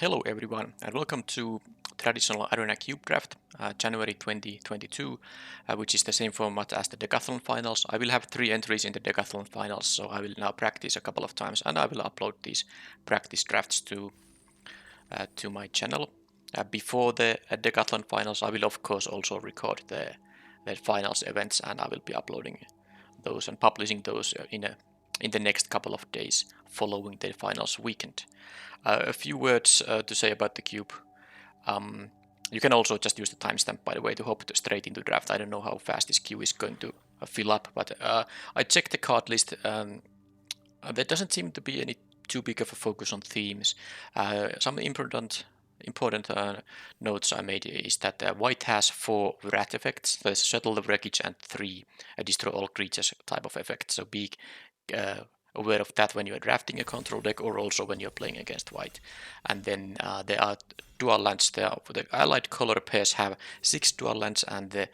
Hello everyone and welcome to traditional Arena Cube Draft, January 2022, which is the same format as the Decathlon finals. I will have 3 entries in the Decathlon finals, so I will now practice a couple of times and I will upload these practice drafts to my channel. Before the Decathlon finals, I will of course also record the finals events and I will be uploading those and publishing those in the next couple of days following the finals weekend. A few words to say about the cube. You can also just use the timestamp, by the way, to hop straight into draft. I don't know how fast this queue is going to fill up, but I checked the card list. There doesn't seem to be any too big of a focus on themes. Some important notes I made is that white has 4 wrath effects. There's settle the wreckage and 3 destroy all creatures type of effects. So be aware of that when you're drafting a control deck or also when you're playing against white. And then there are dual lands. The allied color pairs have 6 dual lands and the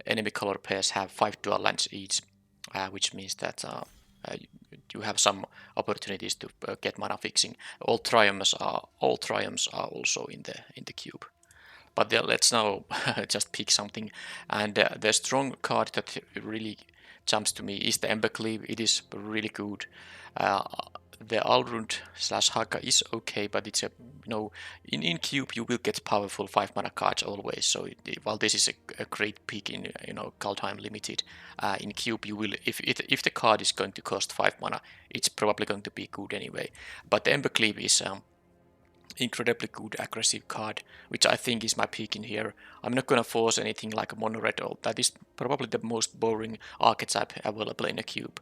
enemy color pairs have 5 dual lands each, which means that you have some opportunities to get mana fixing. All triumphs are also in the cube. But let's now just pick something. And the strong card that really jumps to me is the Embercleave. It is really good. The Alrund / Haka is okay, but it's in cube you will get powerful 5 mana cards always. So while this is a great pick in Kaldheim Limited, in cube you will if the card is going to cost 5 mana, it's probably going to be good anyway. But the Embercleave is incredibly good aggressive card, which I think is my pick in here. I'm not gonna force anything like a mono red. That is probably the most boring archetype available in a cube.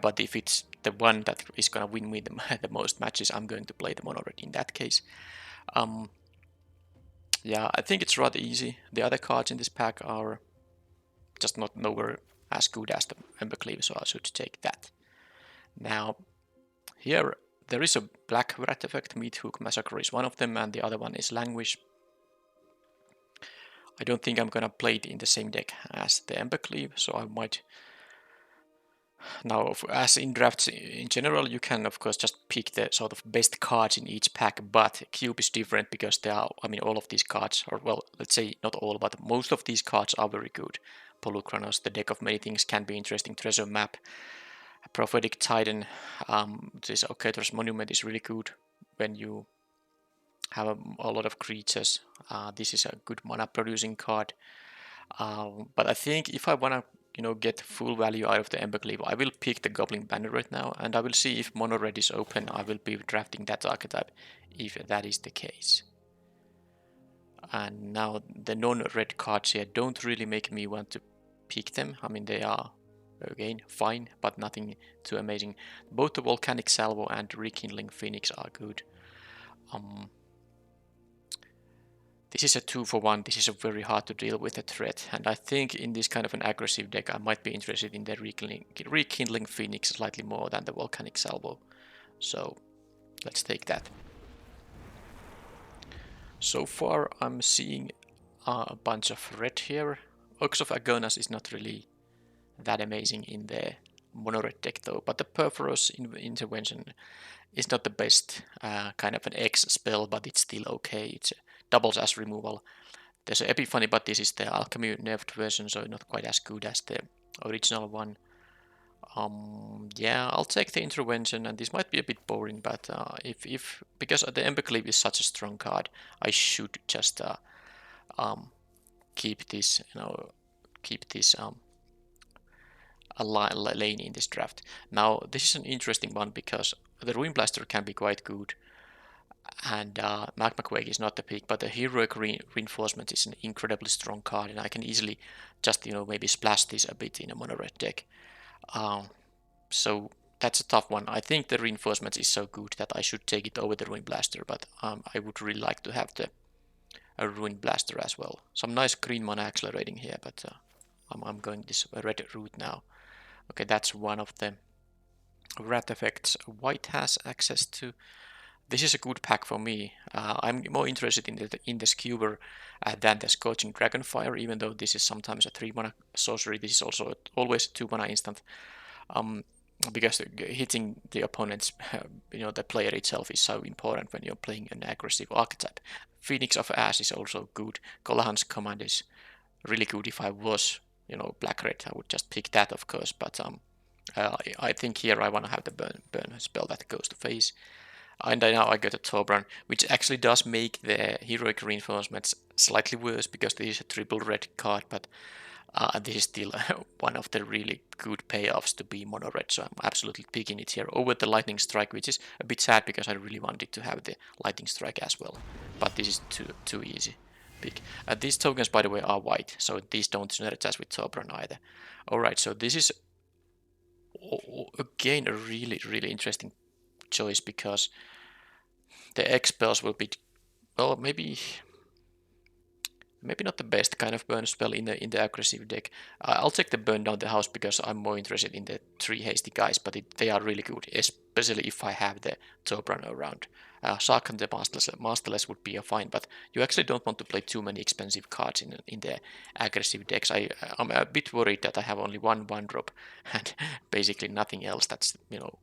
But if it's the one that is gonna win me the most matches, I'm going to play the mono red in that case. Yeah, I think it's rather easy. The other cards in this pack are just not nowhere as good as the Embercleave, so I should take that. Now, here there is a black rat effect. Meathook Massacre is one of them, and the other one is Languish. I don't think I'm gonna play it in the same deck as the Embercleave, so I might. Now, as in drafts in general, you can of course just pick the sort of best cards in each pack, but Cube is different because there are, all of these cards, or well, let's say not all, but most of these cards are very good. Polukranos, the deck of many things, can be interesting. Treasure Map, Prophetic Titan, this Okator's Monument is really good when you have a lot of creatures. This is a good mana producing card. But I think if I wanna get full value out of the Embercleave, I will pick the Goblin Banner right now, and I will see if mono red is open. I will be drafting that archetype if that is the case. And now the non-red cards here don't really make me want to pick them. They are again fine, but nothing too amazing. Both the Volcanic Salvo and Rekindling Phoenix are good. This is a 2-for-1. This is a very hard to deal with a threat, and I think in this kind of an aggressive deck I might be interested in the Rekindling Phoenix slightly more than the Volcanic Salvo. So let's take that. So far I'm seeing a bunch of red here. Ox of Agonas is not really that amazing in the mono red deck though, but the Perforos Intervention is not the best kind of an X spell, but it's still okay. It doubles as removal. There's an Epiphany, but this is the Alchemy nerfed version, so not quite as good as the original one. Yeah, I'll take the Intervention, and this might be a bit boring, but because the Embercleave is such a strong card, I should just keep this, a lane in this draft. Now, this is an interesting one because the Ruin Blaster can be quite good, and Magma Quake is not the pick, but the Heroic Reinforcement is an incredibly strong card, and I can easily just maybe splash this a bit in a mono red deck. So that's a tough one. I think the Reinforcement is so good that I should take it over the Ruin Blaster, but I would really like to have a Ruin Blaster as well. Some nice green mana accelerating here, but I'm going this red route now. Okay, that's one of the rat effects white has access to. This is a good pack for me. I'm more interested in the Skewer than the Scorching Dragonfire, even though this is sometimes a 3 mana sorcery. This is also always a 2 mana instant. because hitting the opponent's, the player itself is so important when you're playing an aggressive archetype. Phoenix of Ash is also good. Colahan's command is really good. If I was, black red, I would just pick that, of course. But I think here I want to have the burn spell that goes to face. And now I got a Tobran, which actually does make the heroic reinforcements slightly worse because this is a triple red card, but this is still one of the really good payoffs to be mono red, so I'm absolutely picking it here over the lightning strike, which is a bit sad because I really wanted to have the lightning strike as well, but this is too easy pick. These tokens, by the way, are white, so these don't synergize with Tobran either. Alright, so this is again a really interesting choice because the X spells will be, well, maybe not the best kind of burn spell in the aggressive deck. I'll take the burn down the house because I'm more interested in the 3 hasty guys, but they are really good, especially if I have the Tobran around. Sarkhan the Masterless would be a fine, but you actually don't want to play too many expensive cards in the aggressive decks. I'm a bit worried that I have only one drop and basically nothing else that's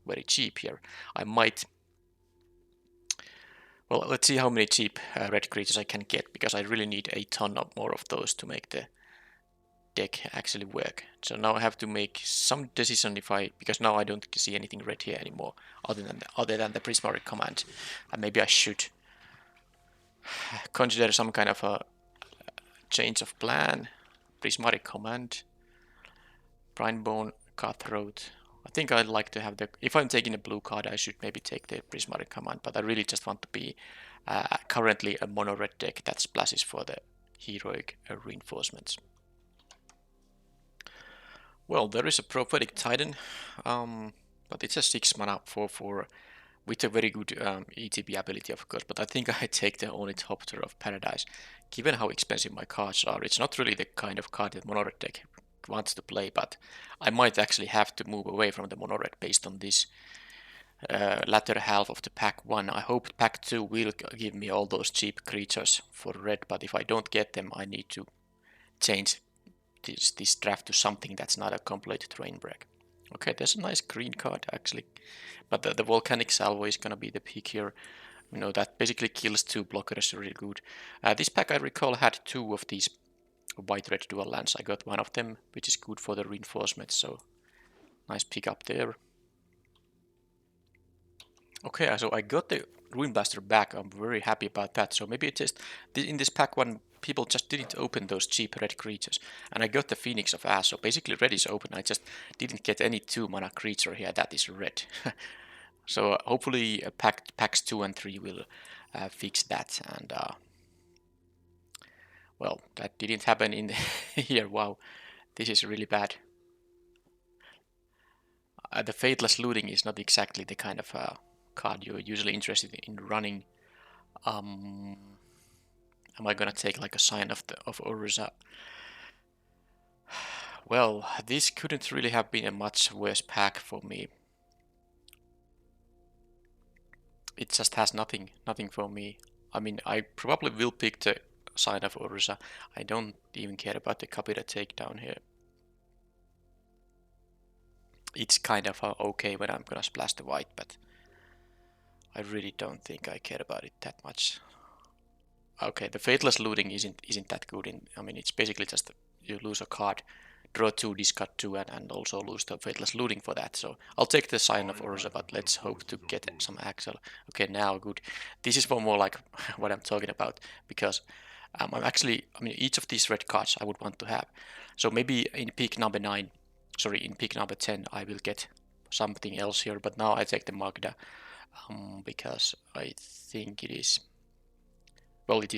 very cheap here. I might. Well, let's see how many cheap red creatures I can get, because I really need a ton of more of those to make the deck actually work. So now I have to make some decision because now I don't see anything red here anymore, other than the Prismatic command. And maybe I should consider some kind of a change of plan. Prismatic command, Brinebone, Cutthroat. I think I'd like to have if I'm taking a blue card, I should maybe take the Prismatic command, but I really just want to be currently a mono red deck that splashes for the heroic reinforcements. Well, there is a Prophetic Titan, but it's a 6 mana 4/4 with a very good ETB ability, of course, but I think I take the Ornithopter of Paradise. Given how expensive my cards are, it's not really the kind of card that mono red deck wants to play, but I might actually have to move away from the mono red based on this latter half of the pack 1. I hope pack 2 will give me all those cheap creatures for red, but if I don't get them, I need to change this draft to something that's not a complete train wreck. Okay, there's a nice green card actually, but the Volcanic Salvo is gonna be the pick here. That basically kills 2 blockers really good. This pack, I recall, had 2 of these white-red dual lands. I got one of them, which is good for the reinforcement, so nice pick up there. Okay, so I got the Ruin Blaster back. I'm very happy about that. So maybe it's just in this pack 1, people just didn't open those cheap red creatures. And I got the Phoenix of Ash, so basically red is open. I just didn't get any 2-mana creature here that is red. So hopefully packs 2 and 3 will fix that. And well, that didn't happen in here. Wow, this is really bad. The Fateless Looting is not exactly the kind of card you're usually interested in running. Am I gonna take like a Sign of Urza? Well, this couldn't really have been a much worse pack for me. It just has nothing for me. I mean, I probably will pick the Sign of Urza. I don't even care about the Capita takedown here. It's kind of okay when I'm gonna splash the white, but I really don't think I care about it that much. Okay, the Fateless Looting isn't that good. I mean, it's basically just you lose a card, draw 2, discard 2, and also lose the Fateless Looting for that. So I'll take the Sign of Urza, but let's hope to get some Axel. Okay, now good. This is for more like what I'm talking about, because each of these red cards I would want to have. So maybe in pick number 9, sorry, in pick number 10, I will get something else here, but now I take the Magda, because I think it is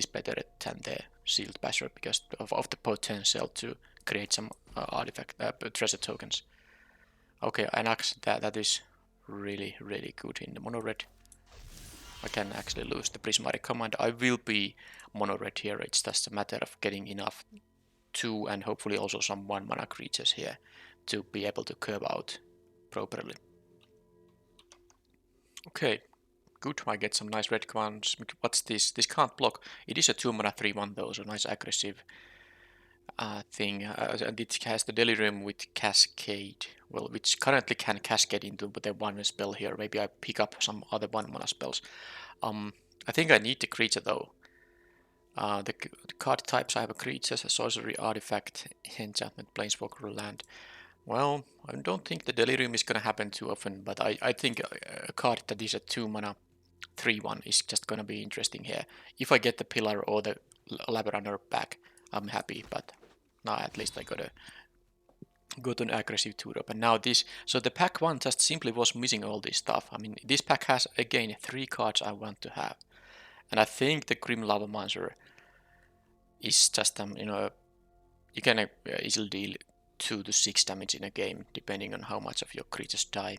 better than the Sealed Basher because of the potential to create some treasure tokens. Okay, Anax, that is really good in the mono red. I can actually lose the Prismatic command. I will be mono red here. It's just a matter of getting enough 2 and hopefully also some 1-mana creatures here to be able to curve out properly. Okay, good. I get some nice red commands. What's this? This can't block. It is a 2-mana 3/1 though, so nice aggressive thing, and it has the Delirium with Cascade, well, which currently can cascade into the one spell here. Maybe I pick up some other 1 mana spells. I think I need the creature though. The card types I have a creature, a sorcery, artifact, enchantment, planeswalker, land. Well, I don't think the Delirium is gonna happen too often, but I think a card that is a 2 mana 3/1 is just gonna be interesting here. If I get the Pillar or the Labrunner back, I'm happy, but now at least I got an aggressive 2-drop. And now this, so the pack 1 just simply was missing all this stuff. I mean, this pack has again 3 cards I want to have. And I think the Grim Lava Monster is just, you can easily deal 2 to 6 damage in a game, depending on how much of your creatures die.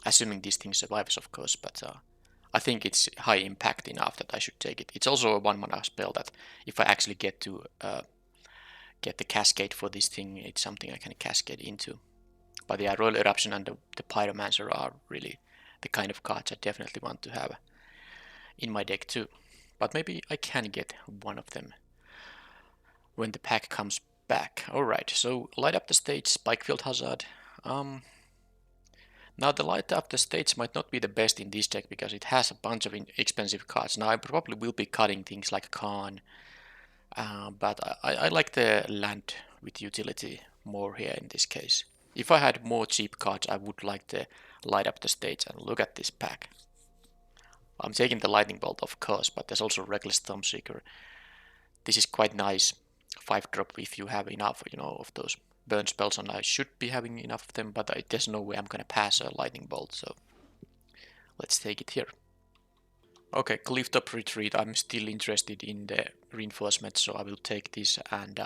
Assuming this thing survives, of course, but I think it's high impact enough that I should take it. It's also a 1 mana spell that if I actually get to get the cascade for this thing, it's something I can cascade into. But yeah, Royal Eruption and the Pyromancer are really the kind of cards I definitely want to have in my deck too. But maybe I can get one of them when the pack comes back. Alright, so light up the stage, Spikefield Hazard. Now the light up the stage might not be the best in this deck because it has a bunch of expensive cards. Now I probably will be cutting things like Khan, but I like the land with utility more here in this case. If I had more cheap cards, I would like to light up the stage, and look at this pack. I'm taking the Lightning Bolt, of course, but there's also Reckless Thumbseeker. This is quite nice 5-drop if you have enough, of those burn spells, and I should be having enough of them, but there's no way I'm gonna pass a Lightning Bolt, so let's take it here. Okay, Clifftop Retreat. I'm still interested in the reinforcement, so I will take this. And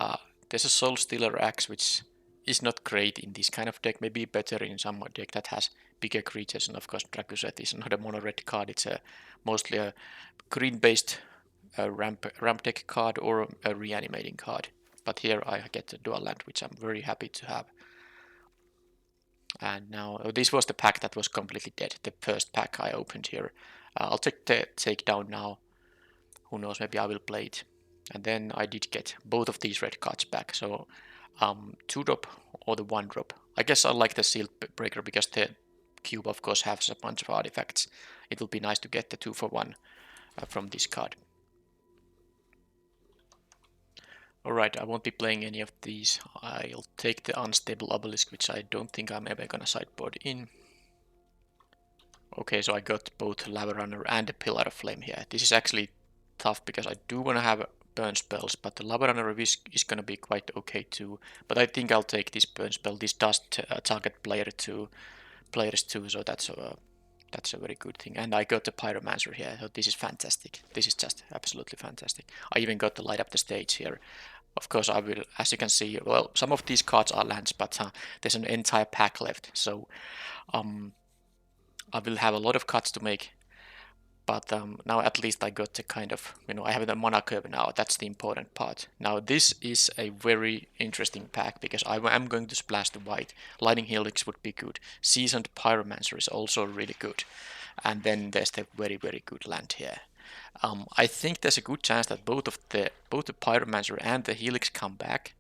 there's a Soul Stealer Axe, which is not great in this kind of deck. Maybe better in some deck that has bigger creatures. And of course, Dracuset is not a mono-red card. It's mostly a green-based ramp deck card or a reanimating card. But here I get a dual land, which I'm very happy to have. And now this was the pack that was completely dead. The first pack I opened here. I'll take the takedown now. Who knows, maybe I will play it. And then I did get both of these red cards back. So 2-drop or the 1-drop. I guess I like the Seal Breaker because the cube of course has a bunch of artifacts. It will be nice to get the 2-for-1 from this card. Alright, I won't be playing any of these. I'll take the Unstable Obelisk, which I don't think I'm ever gonna sideboard in. Okay, so I got both Lava Runner and a Pillar of Flame here. This is actually tough because I do want to have burn spells, but the Lava Runner is going to be quite okay too. But I think I'll take this burn spell. This does target players too, so that's a very good thing. And I got the Pyromancer here, so this is fantastic. This is just absolutely fantastic. I even got to light up the stage here. Of course, I will, as you can see, well, some of these cards are lands, but there's an entire pack left, so I will have a lot of cuts to make. But now at least I got the kind of, I have the mana curve now. That's the important part. Now this is a very interesting pack because I am going to splash the white. Lightning Helix would be good. Seasoned Pyromancer is also really good. And then there's the very, very good land here. I think there's a good chance that both the Pyromancer and the Helix come back.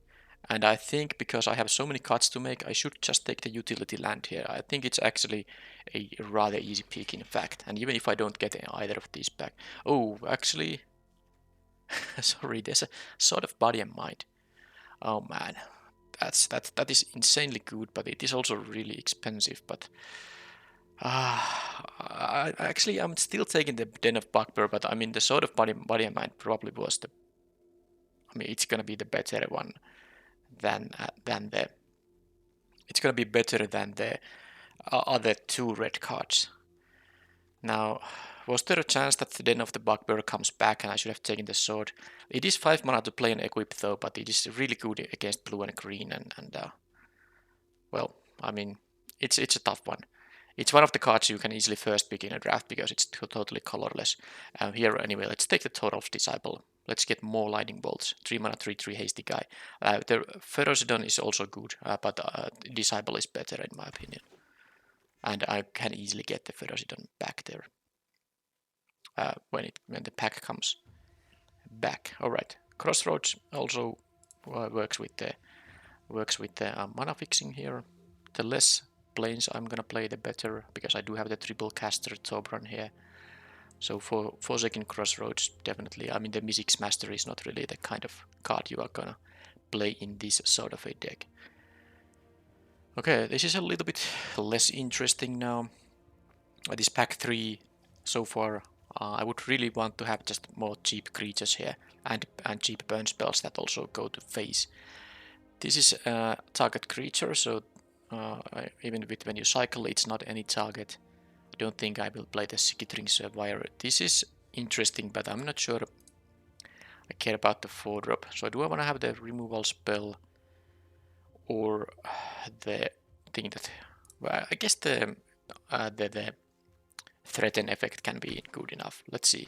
And I think because I have so many cuts to make, I should just take the utility land here. I think it's actually a rather easy pick in fact. And even if I don't get either of these back. Oh, actually, sorry, there's a Sword of Body and Mind. Oh man, that is insanely good, but it is also really expensive. But I'm still taking the Den of Bugbear, but I mean the Sword of Body and Mind probably was the. I mean, it's gonna be the better one. It's gonna be better than the other 2 red cards. Now, was there a chance that the Den of the Bugbear comes back and I should have taken the sword? It is 5 mana to play and equip though, but it is really good against blue and green and well, I mean, it's a tough one. It's one of the cards you can easily first pick in a draft because it's totally colorless. Here anyway, let's take the Thorolf's Disciple. Let's get more Lightning Bolts. 3 mana, 3/3 hasty guy. The Ferocidon is also good, but Disciple is better in my opinion. And I can easily get the Ferocidon back there when the pack comes back. Alright, Crossroads also works with the mana fixing here. The less planes I'm gonna play, the better, because I do have the triple caster Tobran here. So for Forsaken Crossroads, definitely. I mean, the Mystics Mastery is not really the kind of card you are gonna play in this sort of a deck. Okay, this is a little bit less interesting now. This pack 3 so far, I would really want to have just more cheap creatures here and cheap burn spells that also go to face. This is a target creature, so even when you cycle, it's not any target. I don't think I will play the Skittering Survivor. This is interesting, but I'm not sure I care about the 4-drop. So do I want to have the removal spell or the thing that... Well, I guess the threaten effect can be good enough. Let's see.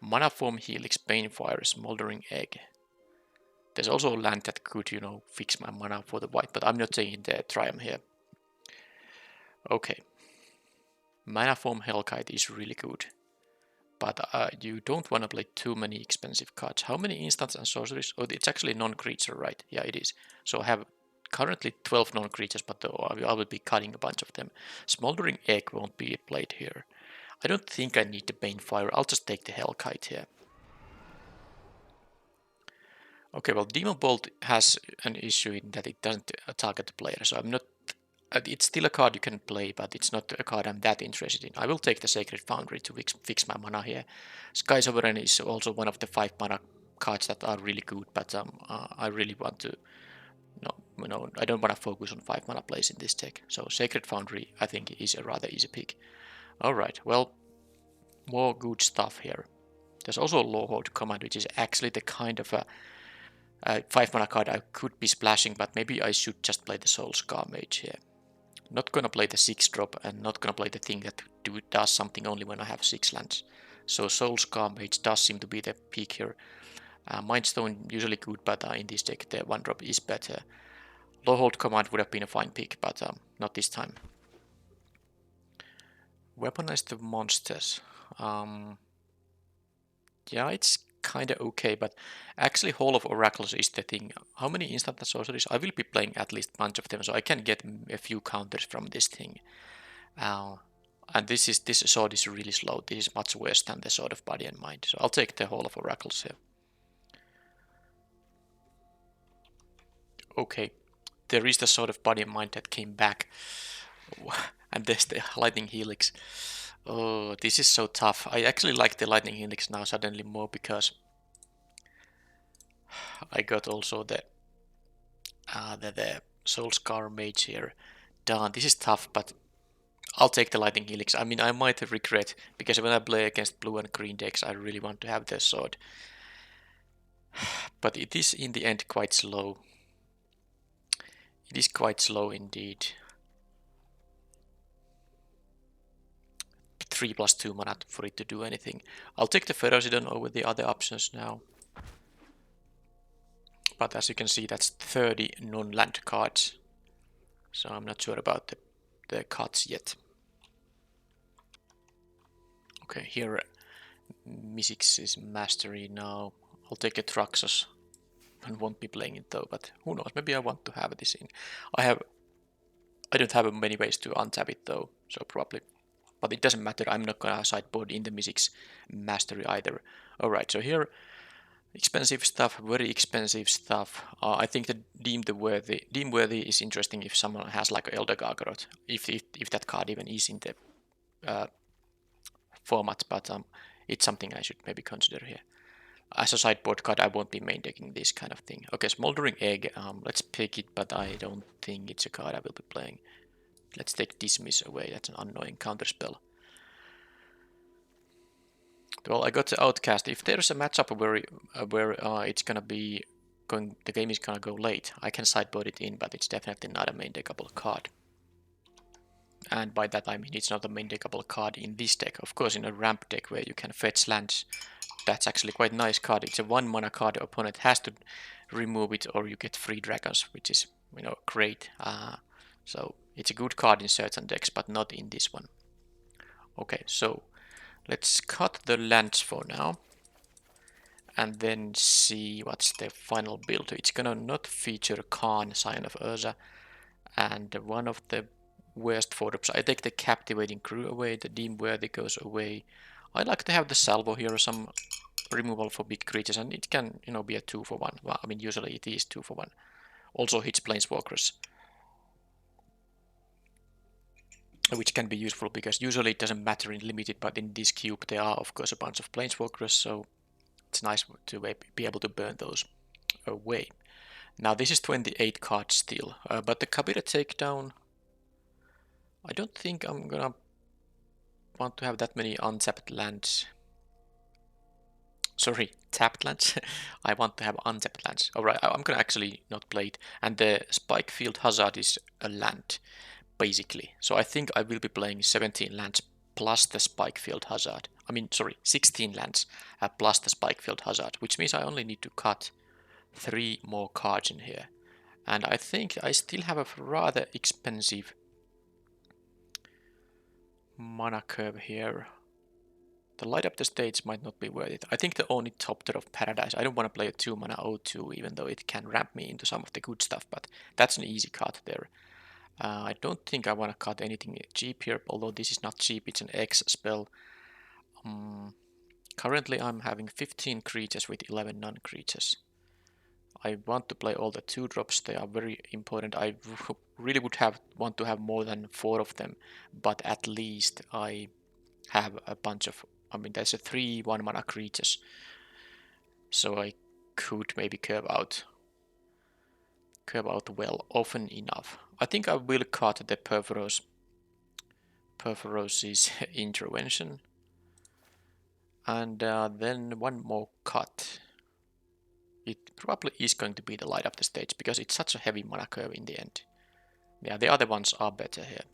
Mana Form Helix, Banefire, Smoldering Egg. There's also a land that could, you know, fix my mana for the white, but I'm not taking the Triumph here. Okay. Mana Form Hellkite is really good. But you don't want to play too many expensive cards. How many instants and sorceries? Oh, it's actually non-creature, right? Yeah, it is. So I have currently 12 non-creatures, but I will be cutting a bunch of them. Smoldering Egg won't be played here. I don't think I need the Banefire. I'll just take the Hellkite here. Okay, well, Demon Bolt has an issue in that it doesn't target the player, so I'm not... it's still a card you can play, but it's not a card I'm that interested in. I will take the Sacred Foundry to fix my mana here. Sky Sovereign is also one of the 5 mana cards that are really good, but I really want to... No, I don't want to focus on 5 mana plays in this deck. So Sacred Foundry, I think, is a rather easy pick. Alright, well, more good stuff here. There's also a Lawhold command, which is actually the kind of a 5 mana card I could be splashing, but maybe I should just play the Soul Scar Mage here. Not gonna play the 6-drop and not gonna play the thing that does something only when I have 6 lands. So Soul Scar Mage does seem to be the pick here. Mindstone usually good, but in this deck the 1-drop is better. Lawhold command would have been a fine pick, but not this time. Weaponize the monsters. Yeah, it's kinda okay, but actually Hall of Oracles is the thing. How many instant sorceries? I will be playing at least a bunch of them, so I can get a few counters from this thing. And this sword is really slow. This is much worse than the Sword of Body and Mind. So I'll take the Hall of Oracles here. Okay, there is the Sword of Body and Mind that came back. And there's the Lightning Helix. Oh, this is so tough. I actually like the Lightning Helix now suddenly more because I got also the Soul Scar Mage here. Darn, this is tough, but I'll take the Lightning Helix. I mean, I might regret, because when I play against blue and green decks, I really want to have the sword. But it is in the end quite slow. It is quite slow indeed. 3+2 mana for it to do anything. I'll take the Ferocidon over the other options now. But as you can see, that's 30 non-land cards. So I'm not sure about the cuts yet. Okay, here Mystics is Mastery now. I'll take a Traxos and won't be playing it though, but who knows, maybe I want to have this in. I don't have many ways to untap it though, so probably. But it doesn't matter, I'm not gonna sideboard in the Mystics Mastery either. Alright, so here, expensive stuff, very expensive stuff. I think that Deem Worthy is interesting if someone has like Elder Gargaroth, if that card even is in the format, but it's something I should maybe consider here. As a sideboard card, I won't be main decking this kind of thing. Okay, Smoldering Egg, let's pick it, but I don't think it's a card I will be playing. Let's take Dismiss away, that's an annoying counterspell. Well, I got the Outcast. If there's a matchup where it's gonna be the game is gonna go late, I can sideboard it in, but it's definitely not a main deckable card. And by that I mean it's not a main deckable card in this deck. Of course, in a ramp deck where you can fetch lands, that's actually quite a nice card. It's a 1 mana card. The opponent has to remove it, or you get free dragons, which is, you know, great. So it's a good card in certain decks, but not in this one. Okay, so let's cut the lands for now. and then see what's the final build. It's gonna not feature Khan, Sign of Urza, and one of the worst 4-drops. I take the Captivating Crew away, the Deem Worthy goes away. I like to have the Salvo here, some removal for big creatures, and it can, you know, be a 2-for-1. Well, I mean, usually it is 2-for-1. Also hits Planeswalkers, which can be useful because usually it doesn't matter in limited, but in this cube there are of course a bunch of Planeswalkers, so it's nice to be able to burn those away. Now this is 28 cards still, but the Kabira takedown, I don't think I'm gonna want to have that many untapped lands. Sorry, tapped lands. I want to have untapped lands. Alright, I'm gonna actually not play it. And the Spikefield Hazard is a land, basically. So I think I will be playing 17 lands plus the Spikefield Hazard. I mean, sorry, 16 lands plus the Spikefield Hazard, which means I only need to cut 3 more cards in here. And I think I still have a rather expensive mana curve here. The light up the stage might not be worth it. I think the only top tier of Paradise, I don't want to play a 2 mana O2 even though it can ramp me into some of the good stuff, but that's an easy cut there. I don't think I want to cut anything cheap here, although this is not cheap, it's an X spell. Currently I'm having 15 creatures with 11 non-creatures. I want to play all the 2-drops, they are very important. I really would want to have more than 4 of them, but at least I have a bunch of, I mean there's a 3 1-mana creatures, so I could maybe curve out well often enough. I think I will cut the Perforos's intervention, and then one more cut. It probably is going to be the light up the stage because it's such a heavy mana curve in the end. Yeah, the other ones are better here.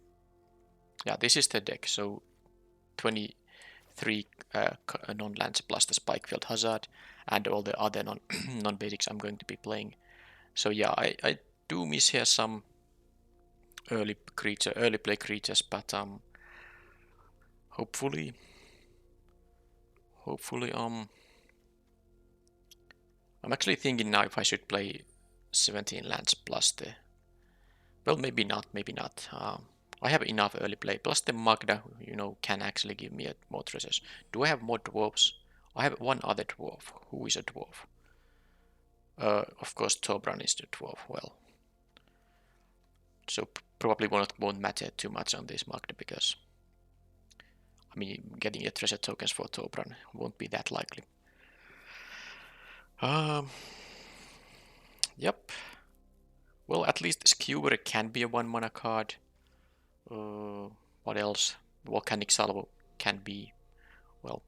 Yeah, this is the deck, so 23 non-lands plus the Spikefield Hazard and all the other non-basics I'm going to be playing. So yeah, I do miss here some early play creatures, but hopefully I'm actually thinking now if I should play 17 lands plus the, well, maybe not. I have enough early play, plus the Magda, you know, can actually give me more treasures. Do I have more dwarves? I have one other dwarf. Who is a dwarf? Of course Tobran is the dwarf, well. So probably won't matter too much on this Magda because, I mean, getting a treasure tokens for Tobran won't be that likely. Yep. Well, at least Skewer can be a 1-mana card. What else? Volcanic Salvo can be, well,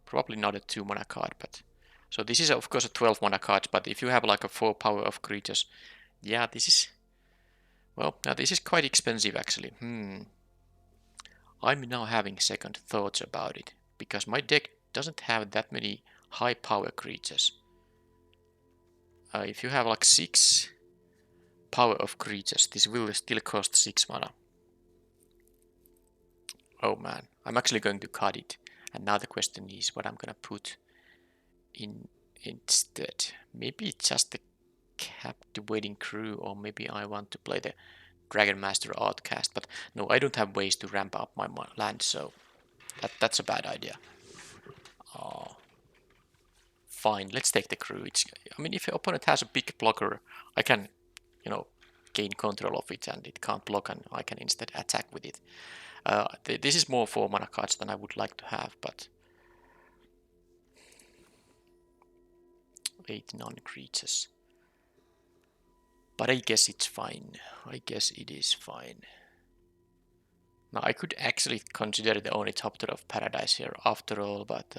probably not a 2-mana card, but so this is of course a 12-mana card, but if you have like a 4 power of creatures, yeah, this is, well, now this is quite expensive actually. I'm now having second thoughts about it because my deck doesn't have that many high power creatures. If you have like 6 power of creatures, this will still cost 6 mana. Oh man, I'm actually going to cut it. And now the question is what I'm gonna put in instead. Maybe just the Captivating Crew, or maybe I want to play the Dragon Master Outcast, but no, I don't have ways to ramp up my land, so that's a bad idea. Oh. Fine, let's take the crew. I mean, if your opponent has a big blocker, I can, you know, gain control of it and it can't block and I can instead attack with it. This is more 4-mana cards than I would like to have, but 8 non-creatures. But I guess it's fine. I guess it is fine. Now I could actually consider the only top tier of Paradise here after all, but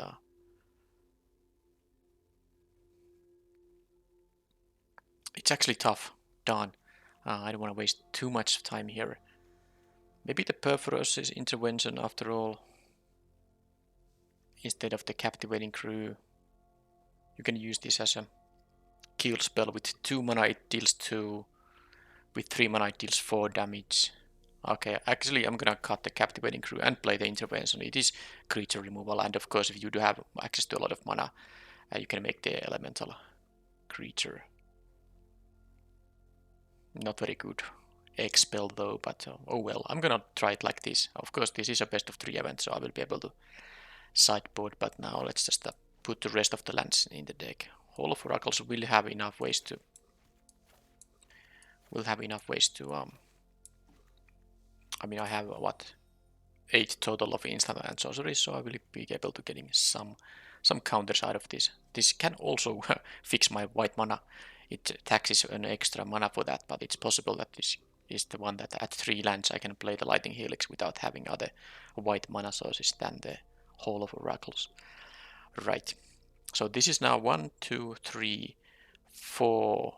it's actually tough. Darn. I don't want to waste too much time here. Maybe the Perforos's intervention after all, instead of the Captivating Crew. You can use this as a kill spell. With 2 mana it deals 2, with 3 mana it deals 4 damage. Okay, actually I'm gonna cut the Captivating Crew and play the intervention. It is creature removal, and of course if you do have access to a lot of mana, You can make the elemental creature. Not very good expel though, but oh well, I'm gonna try it like this. Of course, this is a best of 3 event, so I will be able to sideboard, but now let's just put the rest of the lands in the deck. Hall of Oracles will have enough ways to I mean, I have what, 8 total of instant and sorceries, so I will be able to getting some counters out of this. This can also fix my white mana. It taxes an extra mana for that, but it's possible that this is the one that at 3 lands I can play the Lightning Helix without having other white mana sources than the Hall of Oracles. Right. So this is now 1, 2, 3, 4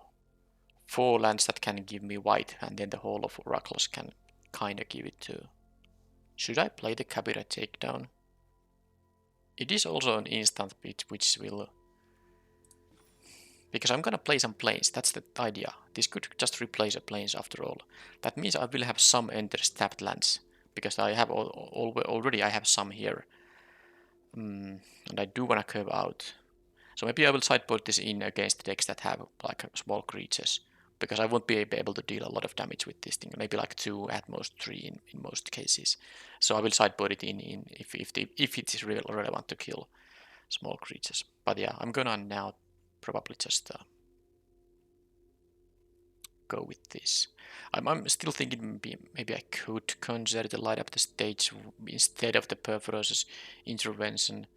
lands that can give me white, and then the Hall of Oracles can kinda give it to. Should I play the Kabira Takedown? It is also an instant bit which will, because I'm gonna play some planes, that's the idea. This could just replace a planes after all. That means I will have some enters tapped lands, because I have already I have some here. And I do wanna curve out. So maybe I will sideboard this in against decks that have like small creatures, because I won't be able to deal a lot of damage with this thing. Maybe like 2, at most 3 in most cases. So I will sideboard it in if it is relevant to kill small creatures. But yeah, I'm gonna now probably just go with this. I'm still thinking maybe I could consider to light up the stage instead of the Perforos's intervention.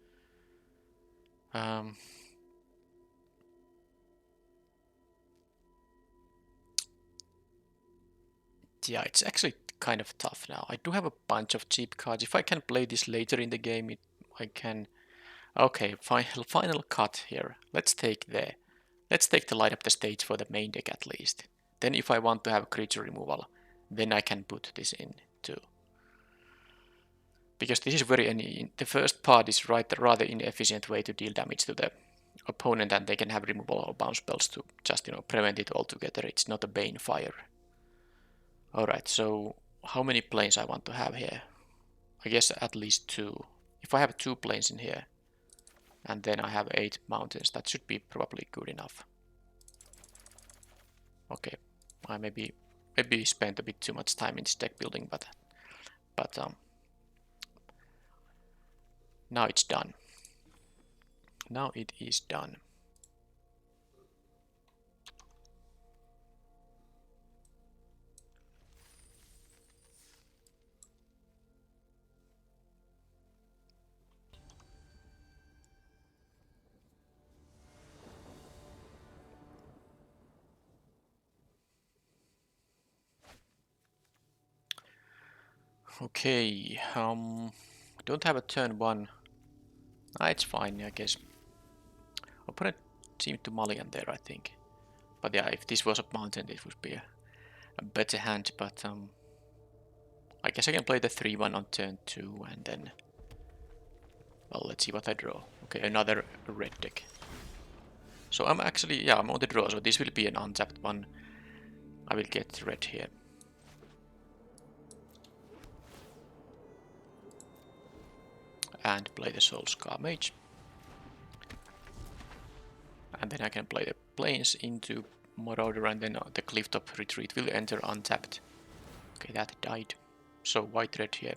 Yeah, it's actually kind of tough now. I do have a bunch of cheap cards. If I can play this later in the game, I can. Okay, final cut here. Let's take the light up the stage for the main deck at least. Then if I want to have creature removal, then I can put this in too. Because this is the first part is rather inefficient way to deal damage to the opponent, and they can have removal or bounce spells to just prevent it altogether. It's not a Bane Fire. Alright, so how many planes I want to have here? I guess at least 2. If I have 2 planes in here, and then I have 8 mountains, that should be probably good enough. Okay, I maybe spent a bit too much time in this deck building, but now it's done. Now it is done. Okay, don't have a turn 1. It's fine, I guess. Opponent seemed to Malian there, I think. But yeah, if this was a mountain, it would be a better hand, but I guess I can play the 3-1 on turn 2, and then, well, let's see what I draw. Okay, another red deck. So I'm actually, yeah, I'm on the draw, so this will be an untapped one. I will get red here. And play the Soulscar Mage. And then I can play the planes into Marauder, and then the Clifftop Retreat will enter untapped. Okay, that died. So white-red here.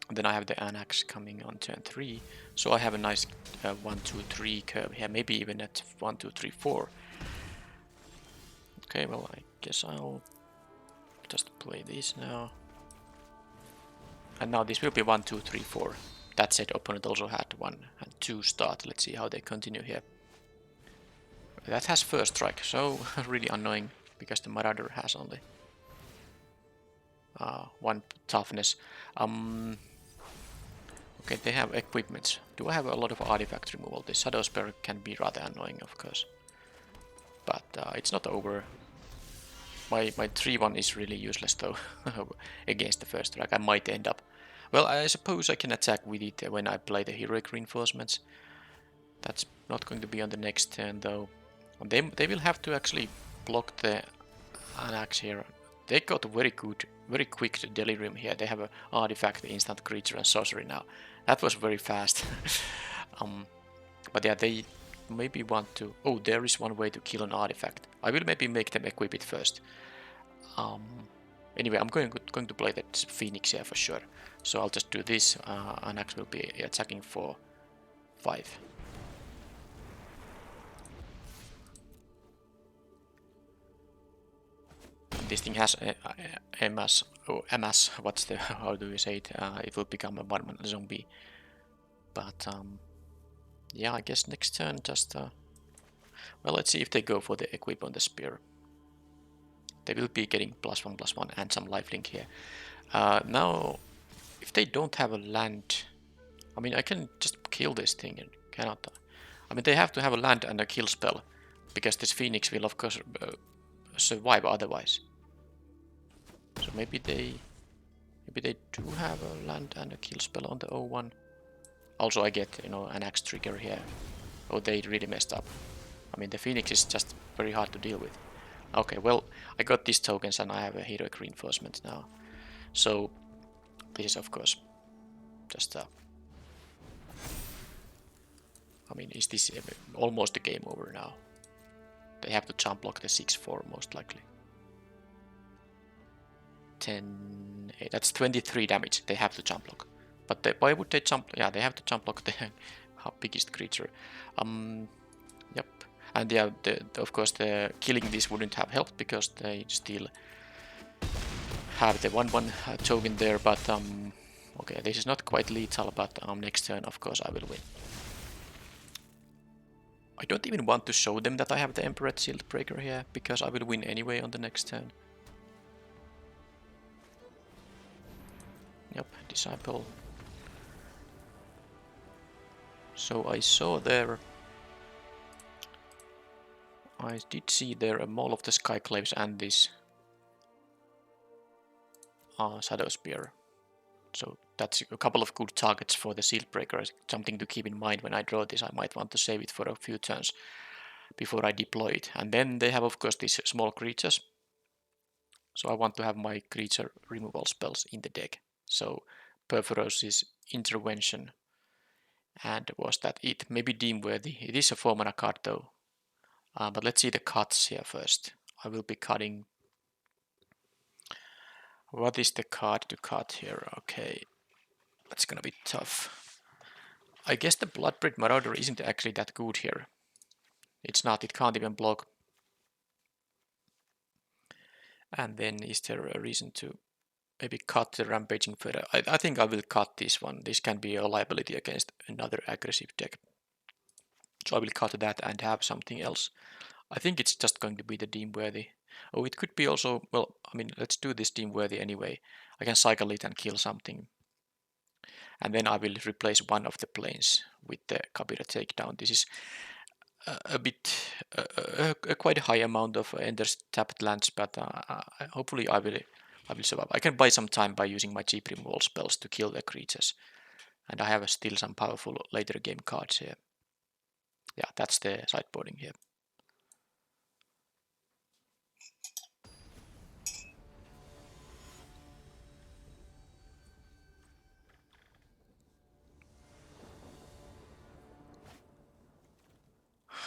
And then I have the Anax coming on turn 3. So I have a nice 1, 2, 3 curve here, maybe even at 1, 2, 3, 4. Okay, well, I guess I'll just play this now. And now this will be 1, 2, 3, 4. That said, opponent also had 1 and 2 start. Let's see how they continue here. That has first strike, so really annoying, because the Marauder has only 1 toughness. Okay, they have equipments. Do I have a lot of artifact removal? The Shadow Spell can be rather annoying, of course. But it's not over. My 3-1 is really useless though against the first strike. I might end up. Well, I suppose I can attack with it when I play the heroic reinforcements. That's not going to be on the next turn though. They will have to actually block the Anax here. They got very quick delirium here. They have an artifact, instant creature, and sorcery now. That was very fast. But yeah, they maybe want to... Oh, there is one way to kill an artifact. I will maybe make them equip it first. Anyway, I'm going to play that Phoenix here for sure. So I'll just do this. Anax will be attacking for 5. This thing has MS, or MS, what's the, how do you say it? It will become a one-man zombie. But yeah, I guess next turn just... well, let's see if they go for the equip on the spear. They will be getting +1/+1 and some lifelink here. Now, if they don't have a land... I mean, I can just kill this thing, and cannot... I mean, they have to have a land and a kill spell, because this Phoenix will, of course, survive otherwise. So maybe they do have a land and a kill spell on the O1. Also, I get, you know, an axe trigger here. Oh, they really messed up. I mean, the Phoenix is just very hard to deal with. Okay, well, I got these tokens and I have a heroic reinforcement now. So, this is, of course, just... I mean, is this almost the game over now? They have to jump block the 6/4 most likely. 10... that's 23 damage. They have to jump block. But why would they jump? Yeah, they have to jump block the biggest creature. Yep. And yeah, of course, the killing this wouldn't have helped because they still have the 1/1 token there. But okay, this is not quite lethal. But next turn, of course, I will win. I don't even want to show them that I have the Emperor Shield Breaker here because I will win anyway on the next turn. Yep, Disciple. So I saw there... I did see there a Maul of the Skyclaves and this Shadow Spear. So that's a couple of good targets for the Shield Breaker. Something to keep in mind when I draw this. I might want to save it for a few turns before I deploy it. And then they have, of course, these small creatures. So I want to have my creature removal spells in the deck. So Perforos' Intervention. And was that it? Maybe Deemworthy. It is a 4-mana card though. But let's see the cuts here first. I will be cutting... What is the card to cut here? Okay, that's gonna be tough. I guess the Bloodbraid Marauder isn't actually that good here. It's not, it can't even block. And then is there a reason to maybe cut the Rampaging Feather? I think I will cut this one. This can be a liability against another aggressive deck. So I will cut that and have something else. I think it's just going to be the Deemworthy. Oh, it could be also, well, I mean, let's do this Deemworthy anyway. I can cycle it and kill something. And then I will replace one of the planes with the Kabira Takedown. This is a bit, a quite high amount of Ender's tapped lands, but hopefully I will survive. I can buy some time by using my cheap removal spells to kill the creatures. And I have still some powerful later game cards here. Yeah, that's the sideboarding here.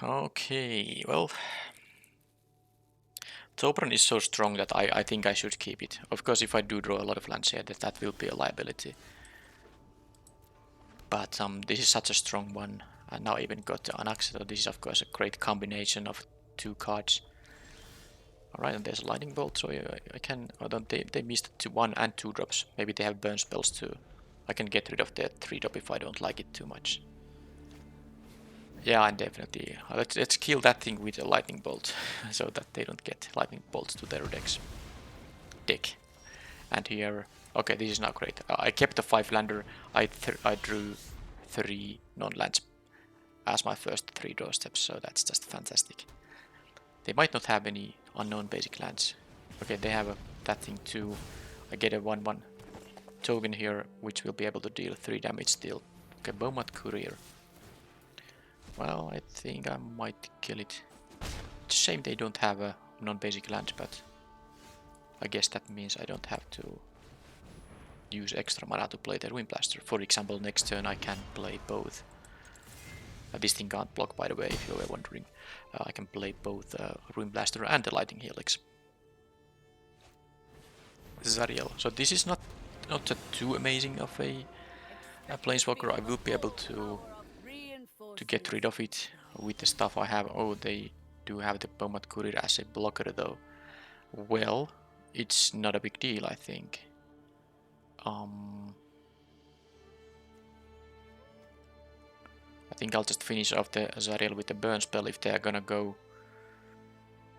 Okay, well, Tobran is so strong that I think I should keep it. Of course, if I do draw a lot of lands here, that will be a liability. But this is such a strong one. And now I even got the Anax, so this is of course a great combination of 2 cards. Alright, and there's a Lightning Bolt, so I can... Oh, don't they missed 1 and 2 drops. Maybe they have burn spells too. I can get rid of the 3 drop if I don't like it too much. Yeah, and definitely. Let's kill that thing with a Lightning Bolt, so that they don't get Lightning Bolts to their deck. And here... Okay, this is not great. I kept the 5-lander. I drew 3 non-lands as my first 3 draw steps, so that's just fantastic. They might not have any unknown basic lands. Okay, they have that thing too. I get a 1/1 token here, which will be able to deal 3 damage still. Okay, Beaumont Courier. Well, I think I might kill it. It's a shame they don't have a non-basic land, but I guess that means I don't have to use extra mana to play the Wind Blaster. For example, next turn I can play both. This thing can't block, by the way, if you were wondering. I can play both Ruin Blaster and the Lightning Helix. Zariel. So this is not too amazing of a Planeswalker. I will be able to get rid of it with the stuff I have. Oh, they do have the Bomat Courier as a blocker though. Well, it's not a big deal, I think. I think I'll just finish off the Zariel with the burn spell if they are gonna go.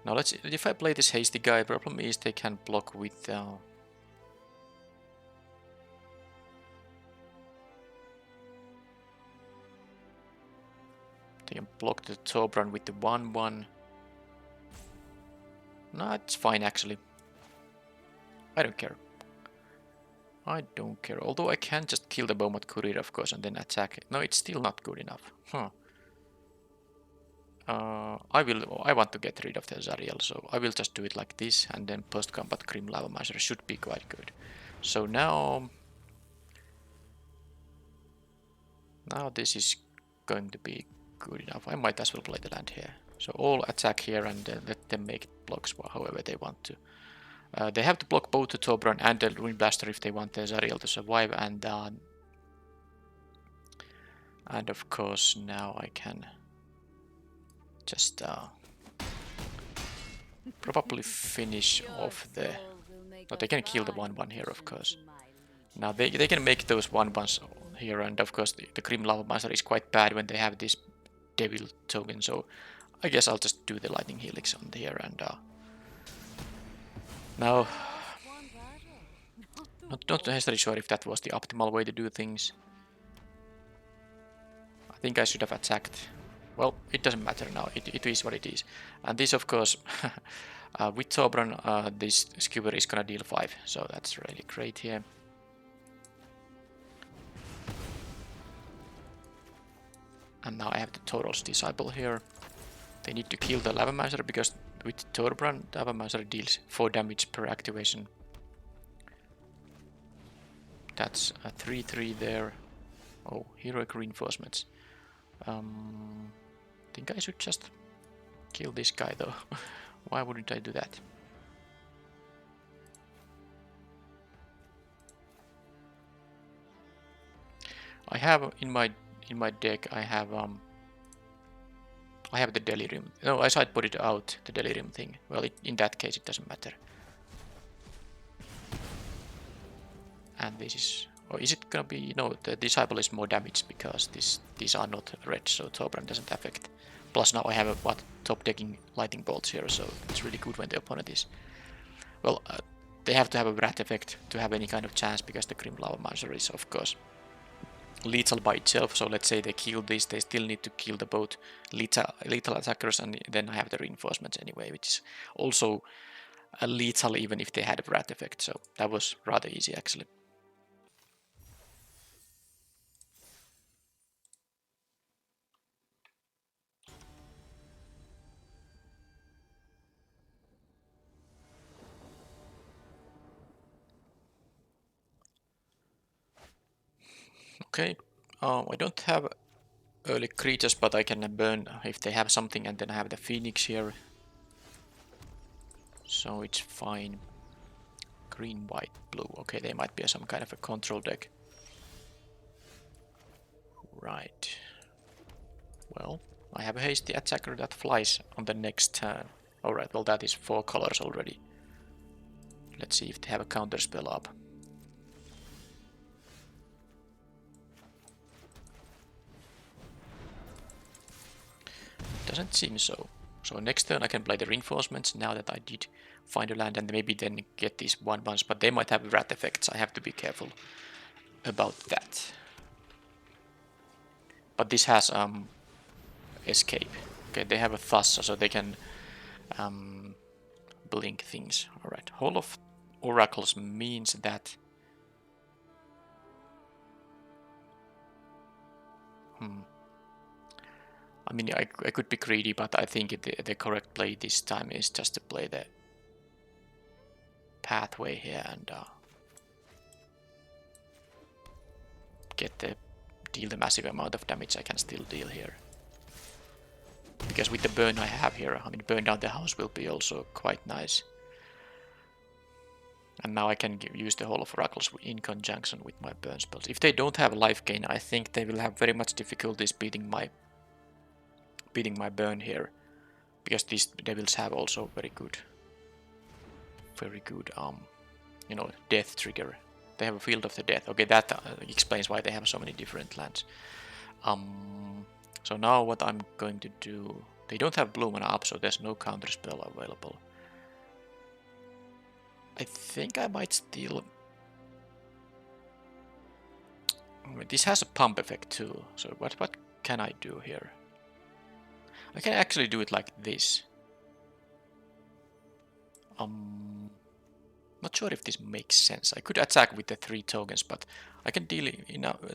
Now let's. If I play this hasty guy, problem is they can block with. They can block the Tobran with the 1/1. No, it's fine actually. I don't care. I don't care. Although I can just kill the Bomat Courier, of course, and then attack. No, it's still not good enough. Huh. I want to get rid of the Zariel, so I will just do it like this, and then post-combat Grim Lava Miser should be quite good. So now this is going to be good enough. I might as well play the land here. So all attack here and let them make blocks however they want to. They have to block both the Tobran and the Ruin Blaster if they want the Zariel to survive, and of course now I can just probably finish off the... No, they can kill the 1/1 here, of course. Now they can make those 1/1s here, and of course the Grim Lava Miser is quite bad when they have this Devil token, so I guess I'll just do the Lightning Helix on here, and now not necessarily sure if that was the optimal way to do things. I think I should have attacked. Well, it doesn't matter now, it is what it is. And this, of course, with Tobran, this Skewer is gonna deal 5, so that's really great here. And now I have the Tauros Disciple here. They need to kill the Lava Miser because with Tobran, Lava Miser deals 4 damage per activation. That's a 3/3 there. Oh, Heroic Reinforcements. I think I should just kill this guy though. Why wouldn't I do that? I have in my deck I have the Delirium. No, I should put it out, the Delirium thing. Well, in that case it doesn't matter. And this is... Or is it gonna be... No, the Disciple is more damage because these are not red, so Tobran doesn't affect. Plus now I have top decking Lightning Bolts here, so it's really good when the opponent is... Well, they have to have a Wrath effect to have any kind of chance, because the Grim Lava Miser is, of course, lethal by itself. So let's say they kill this, they still need to kill the both lethal attackers, and then I have the reinforcements anyway, which is also lethal even if they had a Wrath effect, so that was rather easy actually. Okay, I don't have early creatures, but I can burn if they have something, and then I have the Phoenix here. So it's fine. Green, white, blue. Okay, they might be some kind of a control deck. Right. Well, I have a hasty attacker that flies on the next turn. Alright, well that is 4 colors already. Let's see if they have a counter spell up. Doesn't seem so. So next turn I can play the reinforcements now that I did find a land, and maybe then get these 1/1s, but they might have Wrath effects. I have to be careful about that. But this has escape. Okay, they have a Thassa, so they can blink things. Alright, Hall of Oracles means that I mean, I could be greedy, but I think the correct play this time is just to play the pathway here and deal the massive amount of damage I can still deal here. because with the burn I have here, I mean, burn down the house will be also quite nice. And now I can use the Hall of Oracles in conjunction with my burn spells. If they don't have life gain, I think they will have very much difficulties beating my burn here, because these devils have also very good, you know, death trigger. They have a Field of the Death. Okay, that explains why they have so many different lands. So now what I'm going to do, they don't have blue mana up, so there's no counter spell available. I think I might steal. This has a pump effect too, so what can I do here? I can actually do it like this. Not sure if this makes sense. I could attack with the 3 tokens, but I can deal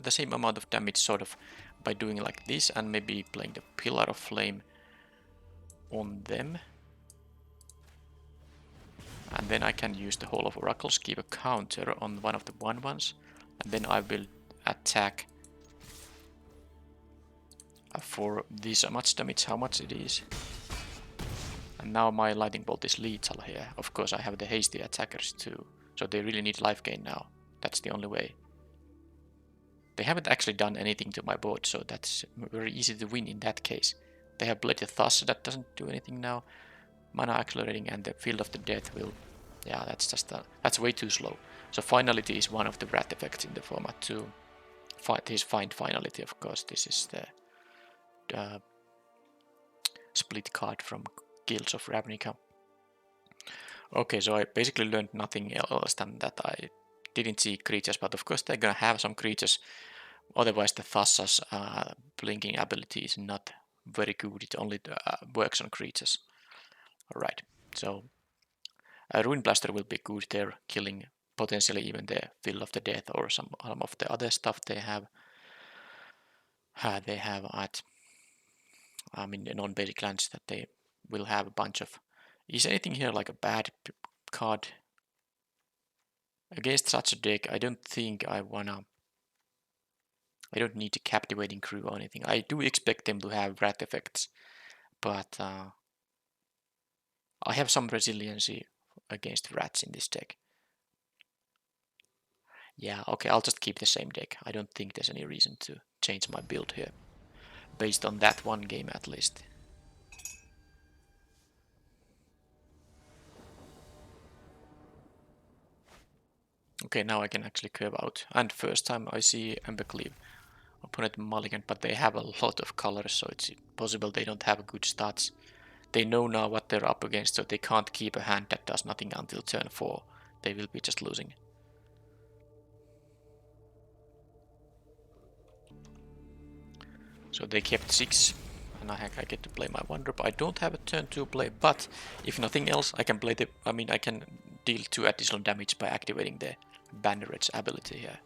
the same amount of damage sort of by doing like this and maybe playing the Pillar of Flame on them. And then I can use the Hall of Oracles, give a counter on one of the 1/1s, and then I will attack for this much damage, how much it is. And now my Lightning Bolt is lethal here. Of course I have the hasty attackers too, so they really need life gain now. That's the only way. They haven't actually done anything to my board, so that's very easy to win in that case. They have Bloody Thus, that doesn't do anything now. Mana accelerating and the Field of the Death will... Yeah, that's just that's way too slow. So Finality is one of the rat effects in the format too. This Find Finality, of course. This is the split card from Guilds of Ravnica. Okay, so I basically learned nothing else than that I didn't see creatures, but of course they're gonna have some creatures. Otherwise the Thassa's blinking ability is not very good. It only works on creatures. Alright, so Ruin Blaster will be good there, killing potentially even the Field of the Death or some of the other stuff they have. They have at non-basic lands that they will have a bunch of. Is anything here like a bad card? Against such a deck, I don't think I don't need a Captivating Crew or anything. I do expect them to have rat effects, but I have some resiliency against rats in this deck. Yeah, okay, I'll just keep the same deck. I don't think there's any reason to change my build here, based on that one game at least. Okay, now I can actually curve out. And first time I see Embercleave opponent mulligan, but they have a lot of colors, so it's possible they don't have good stats. They know now what they're up against, so they can't keep a hand that does nothing until turn 4. They will be just losing. So they kept 6, and I get to play my 1-drop. I don't have a turn 2 play, but if nothing else, I can play the. I can deal 2 additional damage by activating the Banneret's ability here.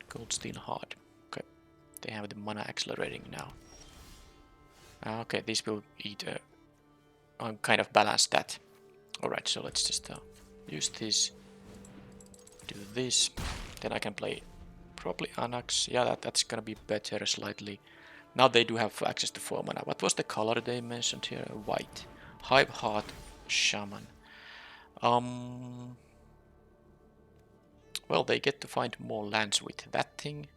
Goldstein Hard. Okay, they have the mana accelerating now. Okay, this will eat. I'm kind of balanced that. Alright, so let's just use this. Do this. Then I can play probably Anax. Yeah, that's gonna be better slightly. Now they do have access to 4 mana. What was the color they mentioned here? White. Hive Heart Shaman. Well, they get to find more lands with that thing.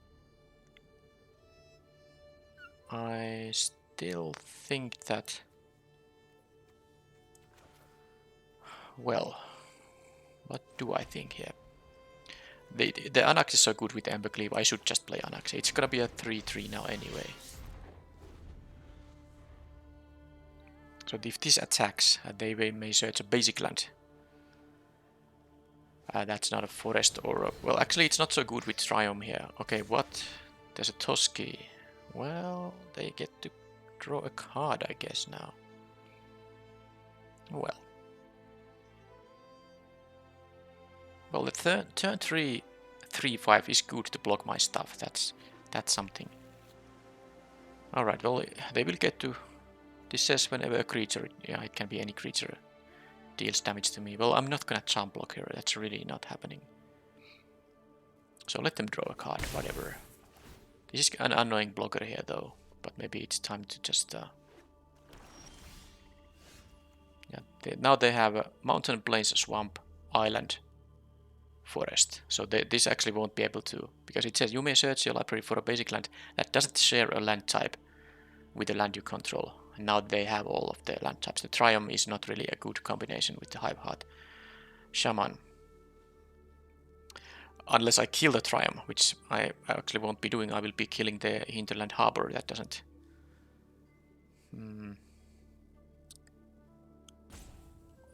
I still think that... Well, what do I think here? The Anax is so good with Embercleave, I should just play Anax. It's gonna be a 3-3 now anyway. So if this attacks, they may search a basic land. That's not a forest or... well, actually it's not so good with Triumph here. Okay, what? There's a Toski. Well, they get to draw a card, I guess, now. Well. Well, the turn 3, 3-5 is good to block my stuff. That's something. Alright, well, they will get to... This says whenever a creature... Yeah, it can be any creature deals damage to me. Well, I'm not gonna jump block here. That's really not happening. So let them draw a card, whatever. This is an annoying blocker here, though. but maybe it's time to just yeah, now they have a mountain, plains, swamp, island, forest. So this actually won't be able to, because it says you may search your library for a basic land that doesn't share a land type with the land you control. And now they have all of the land types. The Triumph is not really a good combination with the Hive-Heart Shaman. Unless I kill the Triumph, which I actually won't be doing, I will be killing the Hinterland Harbor. That doesn't...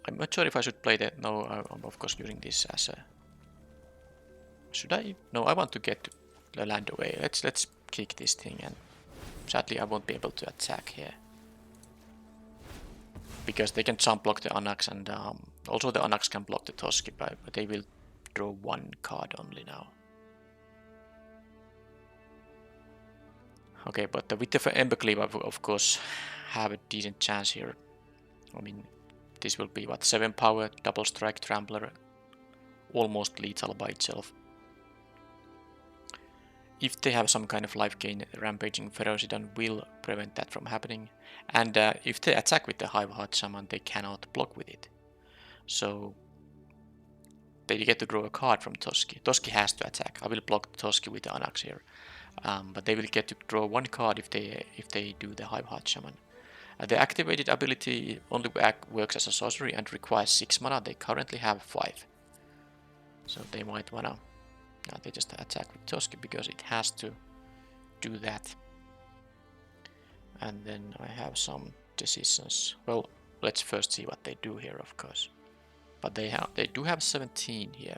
I'm not sure if I should play the... No, I'm of course using this as a... Should I? No, I want to get the land away. Let's kick this thing, and sadly I won't be able to attack here. Because they can jump block the Anax, and also the Anax can block the Toski, but they will draw one card only now. Okay, but with the Embercleave I will of course have a decent chance here. I mean, this will be what, 7 power, double strike, trampler, almost lethal by itself. If they have some kind of life gain, Rampaging Ferocidon will prevent that from happening. And if they attack with the Hive-Heart Shaman, they cannot block with it. So they get to draw a card from Toski. Toski has to attack. I will block Toski with the Anax here. But they will get to draw one card if they do the Hive-Heart Shaman. The activated ability only works as a sorcery and requires 6 mana. They currently have 5. So they might wanna... they just attack with Toski because it has to do that. And then I have some decisions. Well, let's first see what they do here, of course. But they do have 17 here.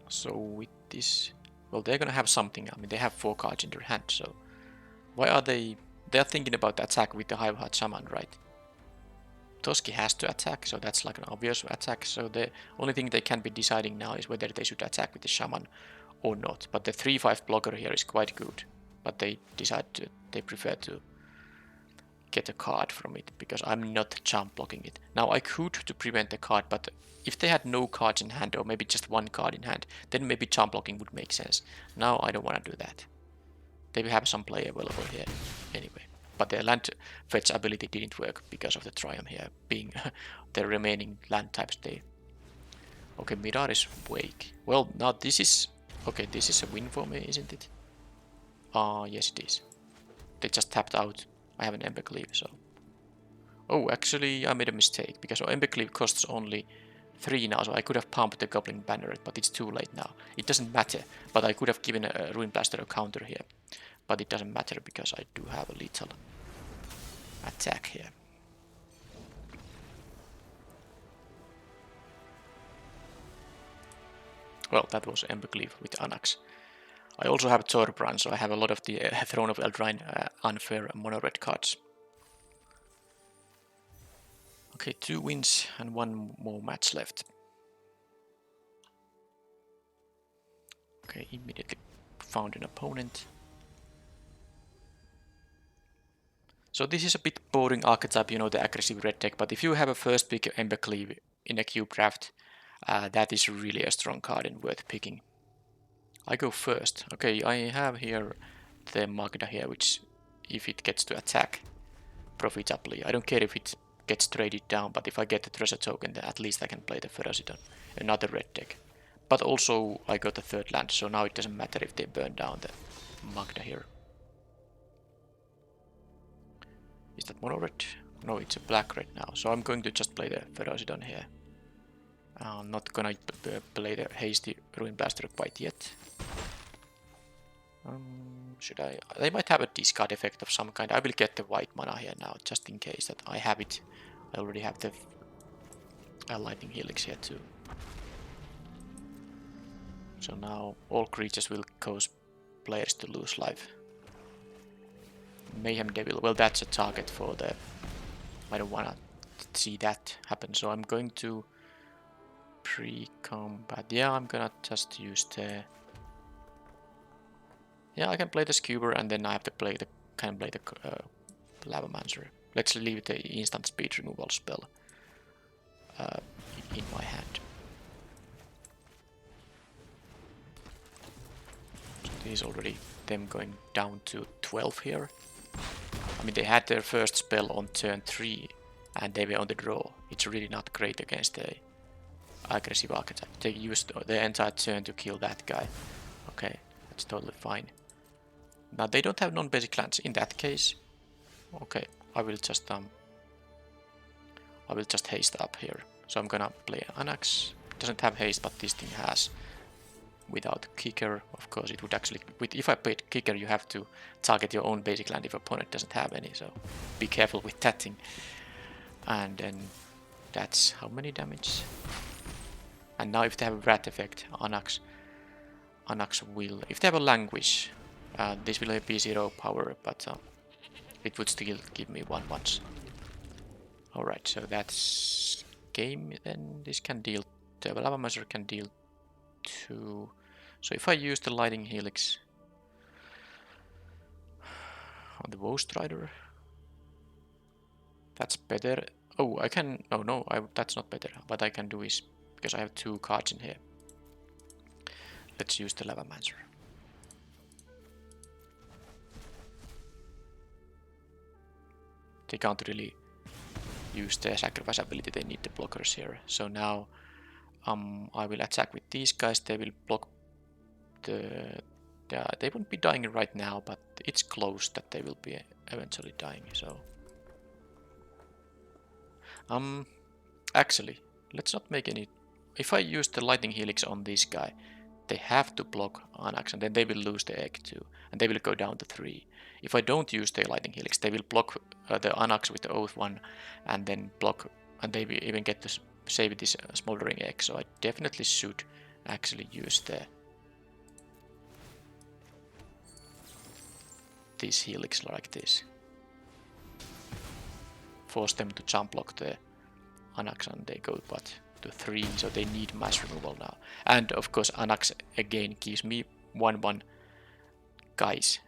So with this, well, they're gonna have something. I mean, they have 4 cards in their hand. So why are they? They're thinking about the attack with the Hive-Heart Shaman, right? Toski has to attack, so that's like an obvious attack. So the only thing they can be deciding now is whether they should attack with the Shaman or not. But the 3/5 blocker here is quite good. But they prefer to get a card from it, because I'm not jump blocking it. Now I could to prevent the card, but if they had no cards in hand, or maybe just 1 card in hand, then maybe jump blocking would make sense. Now I don't want to do that. They will have some play available here anyway. But the land fetch ability didn't work because of the Triumph here being the remaining land types. Okay, Mirari's Wake. Well, now this is... Okay, this is a win for me, isn't it? Yes it is. They just tapped out. I have an Embercleave, so... Oh, actually I made a mistake, because Embercleave costs only 3 now, so I could have pumped the Goblin Banneret, but it's too late now. It doesn't matter, but I could have given a Ruin Blaster a counter here. But it doesn't matter because I do have a lethal attack here. Well, that was Embercleave with Anax. I also have Thorbrand, so I have a lot of the Throne of Eldraine unfair mono-red cards. Okay, 2 wins and 1 more match left. Okay, immediately found an opponent. So this is a bit boring archetype, you know, the aggressive red deck, but if you have a first pick Embercleave in a cube draft, that is really a strong card and worth picking. I go first. Okay, I have here the Magda here, which if it gets to attack profitably, I don't care if it gets traded down, but if I get the treasure token, then at least I can play the Ferocidon, another red deck. But also I got the 3rd land, so now it doesn't matter if they burn down the Magda here. Is that mono red? No, it's a black red now. So I'm going to just play the Ferocidon here. I'm not gonna play the hasty Ruin Blaster quite yet. Should I? They might have a discard effect of some kind. I will get the white mana here now, just in case that I have it. I already have the Lightning Helix here too. So now all creatures will cause players to lose life. Mayhem Devil, well, that's a target for the... I don't wanna see that happen, so I'm going to pre-combat. Yeah, I'm gonna just use the... Yeah, I can play the Skewer, and then I have to play the Lavamancer. Let's leave the instant speed removal spell in my hand. is already them going down to 12 here. I mean, they had their first spell on turn 3 and they were on the draw. It's really not great against a aggressive archetype. They used the entire turn to kill that guy. Okay, that's totally fine. Now they don't have non-basic lands. In that case, okay, I will just haste up here. So I'm gonna play Anax. Doesn't have haste, but this thing has. Without kicker, of course, it would actually. If I played kicker, you have to target your own basic land if opponent doesn't have any. So be careful with that thing. And then that's how many damage. And now if they have a Wrath effect, Anax will. If they have a Languish, this will be 0 power, but it would still give me 1 once. Alright, so that's game. Then this can deal. The Lava Measure can deal 2. So if I use the Lightning Helix on the Ghost Rider, that's better. Oh, I can. Oh no, that's not better. What I can do is, because I have 2 cards in here, let's use the Lava Mancer. They can't really use their sacrifice ability, they need the blockers here. So now I will attack with these guys, they will block the... they won't be dying right now, but it's close that they will be eventually dying, so... actually, let's not make any... If I use the Lightning Helix on this guy, they have to block Anax, and then they will lose the egg too, and they will go down to 3. If I don't use the Lightning Helix, they will block the Anax with the Oath 1, and then block, and they will even get to save this Smoldering Egg, so I definitely should actually use this Helix like this. Force them to jump block the Anax, and they go to 3, so they need mass removal now. And of course Anax again gives me 1/1 guys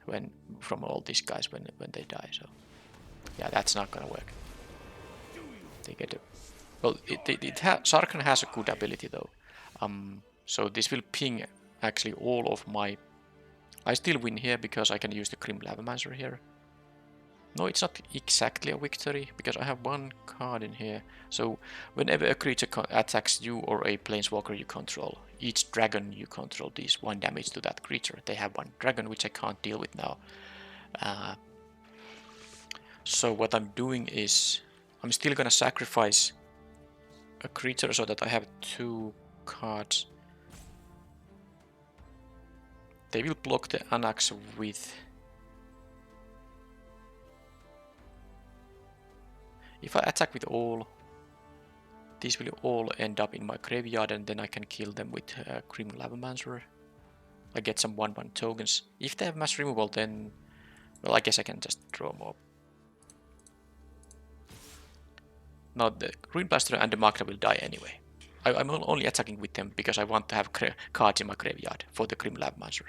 from all these guys when they die, so yeah, that's not gonna work. They get a... Well, Sarkhan has a good ability though. So this will ping actually all of my... I still win here because I can use the Grim Lavamancer here. No, it's not exactly a victory, because I have 1 card in here. So whenever a creature attacks you or a planeswalker you control, each dragon you control deals 1 damage to that creature. They have 1 dragon, which I can't deal with now. So what I'm doing is, I'm still gonna sacrifice a creature so that I have 2 cards. They will block the Anax with... If I attack with all, these will all end up in my graveyard, and then I can kill them with Grim Lavamancer. I get some 1/1 tokens. If they have mass removal, then... Well, I guess I can just draw more. Now the Green Blaster and the Magna will die anyway. I'm only attacking with them because I want to have cards in my graveyard for the Grim Lavamancer.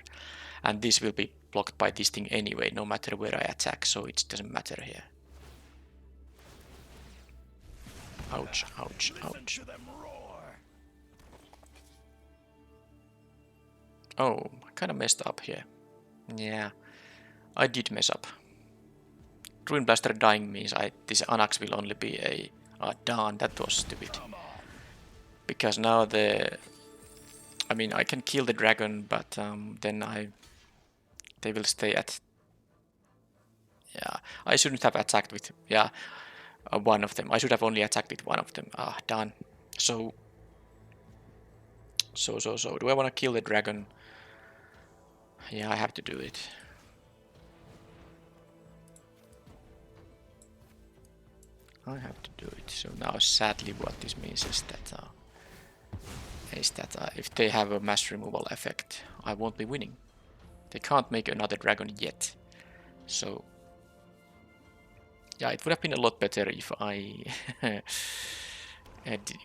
And this will be blocked by this thing anyway, no matter where I attack, so it doesn't matter here. Ouch, ouch, ouch. Oh, I kinda messed up here. Yeah, I did mess up. Ruin Blaster dying means this Anax will only be a... darn, that was stupid. Because now I mean, I can kill the dragon, but then they will stay at... Yeah, I shouldn't have attacked with... Yeah, one of them. I should have only attacked with one of them. Ah, darn. So. Do I want to kill the dragon? Yeah, I have to do it. I have to do it. So now, sadly, what this means is that if they have a mass removal effect, I won't be winning. They can't make another dragon yet. So. Yeah, it would have been a lot better if I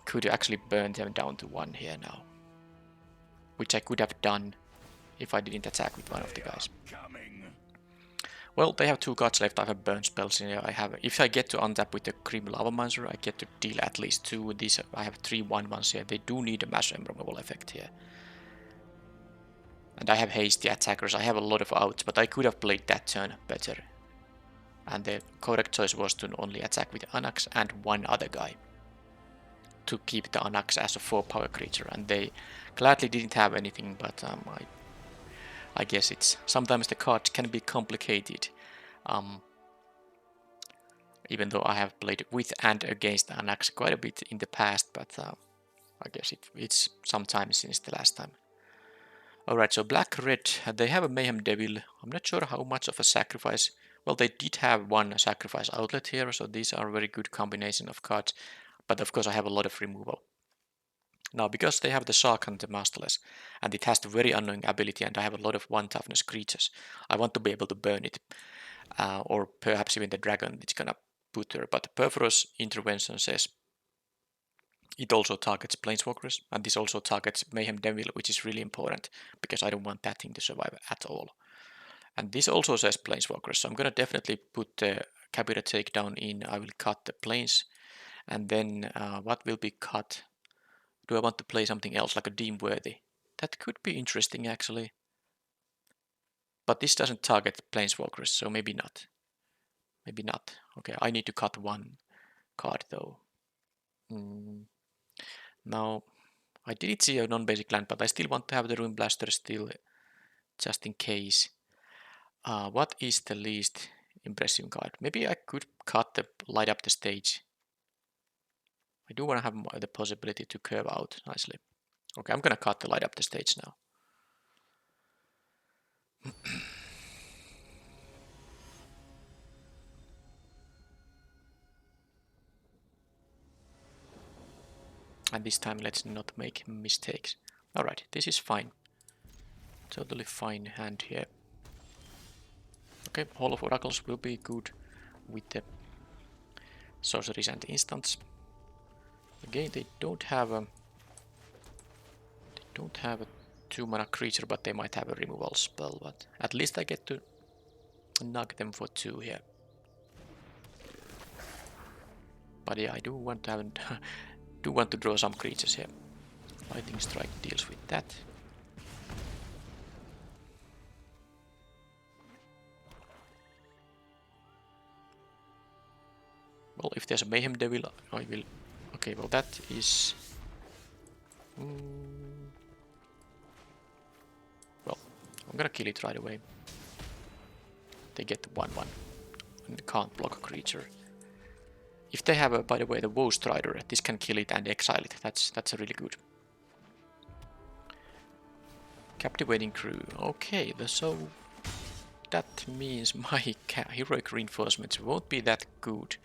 could actually burn them down to 1 here now. Which I could have done if I didn't attack with one of the guys. Well, they have 2 cards left. I have burn spells in here. If I get to untap with the Grim Lavamancer, I get to deal at least 2 with these. I have 3 1/1s here. They do need a mass removal effect here. And I have hasty attackers, I have a lot of outs, but I could have played that turn better. And the correct choice was to only attack with Anax and one other guy. To keep the Anax as a 4 power creature, and they gladly didn't have anything, but I guess it's sometimes the cards can be complicated. Even though I have played with and against Anax quite a bit in the past, but I guess it's some time since the last time. Alright, so black-red, they have a Mayhem Devil. I'm not sure how much of a sacrifice. Well, they did have one sacrifice outlet here, so these are a very good combination of cards. But of course I have a lot of removal. Now, because they have the Sarkhan, the Masterless, and it has the very annoying ability, and I have a lot of 1 toughness creatures, I want to be able to burn it. Or perhaps even the dragon it's gonna put there. But Perforos intervention says it also targets Planeswalkers, and this also targets Mayhem Devil, which is really important, because I don't want that thing to survive at all. And this also says Planeswalkers, so I'm gonna definitely put the Capita Takedown in. I will cut the Planes, and then what will be cut? Do I want to play something else, like a Deem Worthy? That could be interesting, actually. But this doesn't target Planeswalkers, so maybe not. Maybe not. Okay, I need to cut one card, though. Now, I did see a non-basic land, but I still want to have the Ruin Blaster still, just in case. What is the least impressive card? Maybe I could cut the Light Up the Stage. I do want to have the possibility to curve out nicely. Okay, I'm gonna cut the Light Up the Stage now. And this time let's not make mistakes. Alright, this is fine. Totally fine hand here. Okay, Hall of Oracles will be good with the sorceries and instants. Again, they don't have a 2-mana creature, but they might have a removal spell. But at least I get to knock them for 2 here. But yeah, I do want to have draw some creatures here. Lightning Strike deals with that. Well, if there's a Mayhem Devil, I will... Okay, well that is... Well, I'm gonna kill it right away. They get the 1/1 and can't block a creature. If they have, by the way, the Woe Strider, this can kill it and exile it. That's a really good. Captivating Crew. Okay, so that means my heroic reinforcements won't be that good.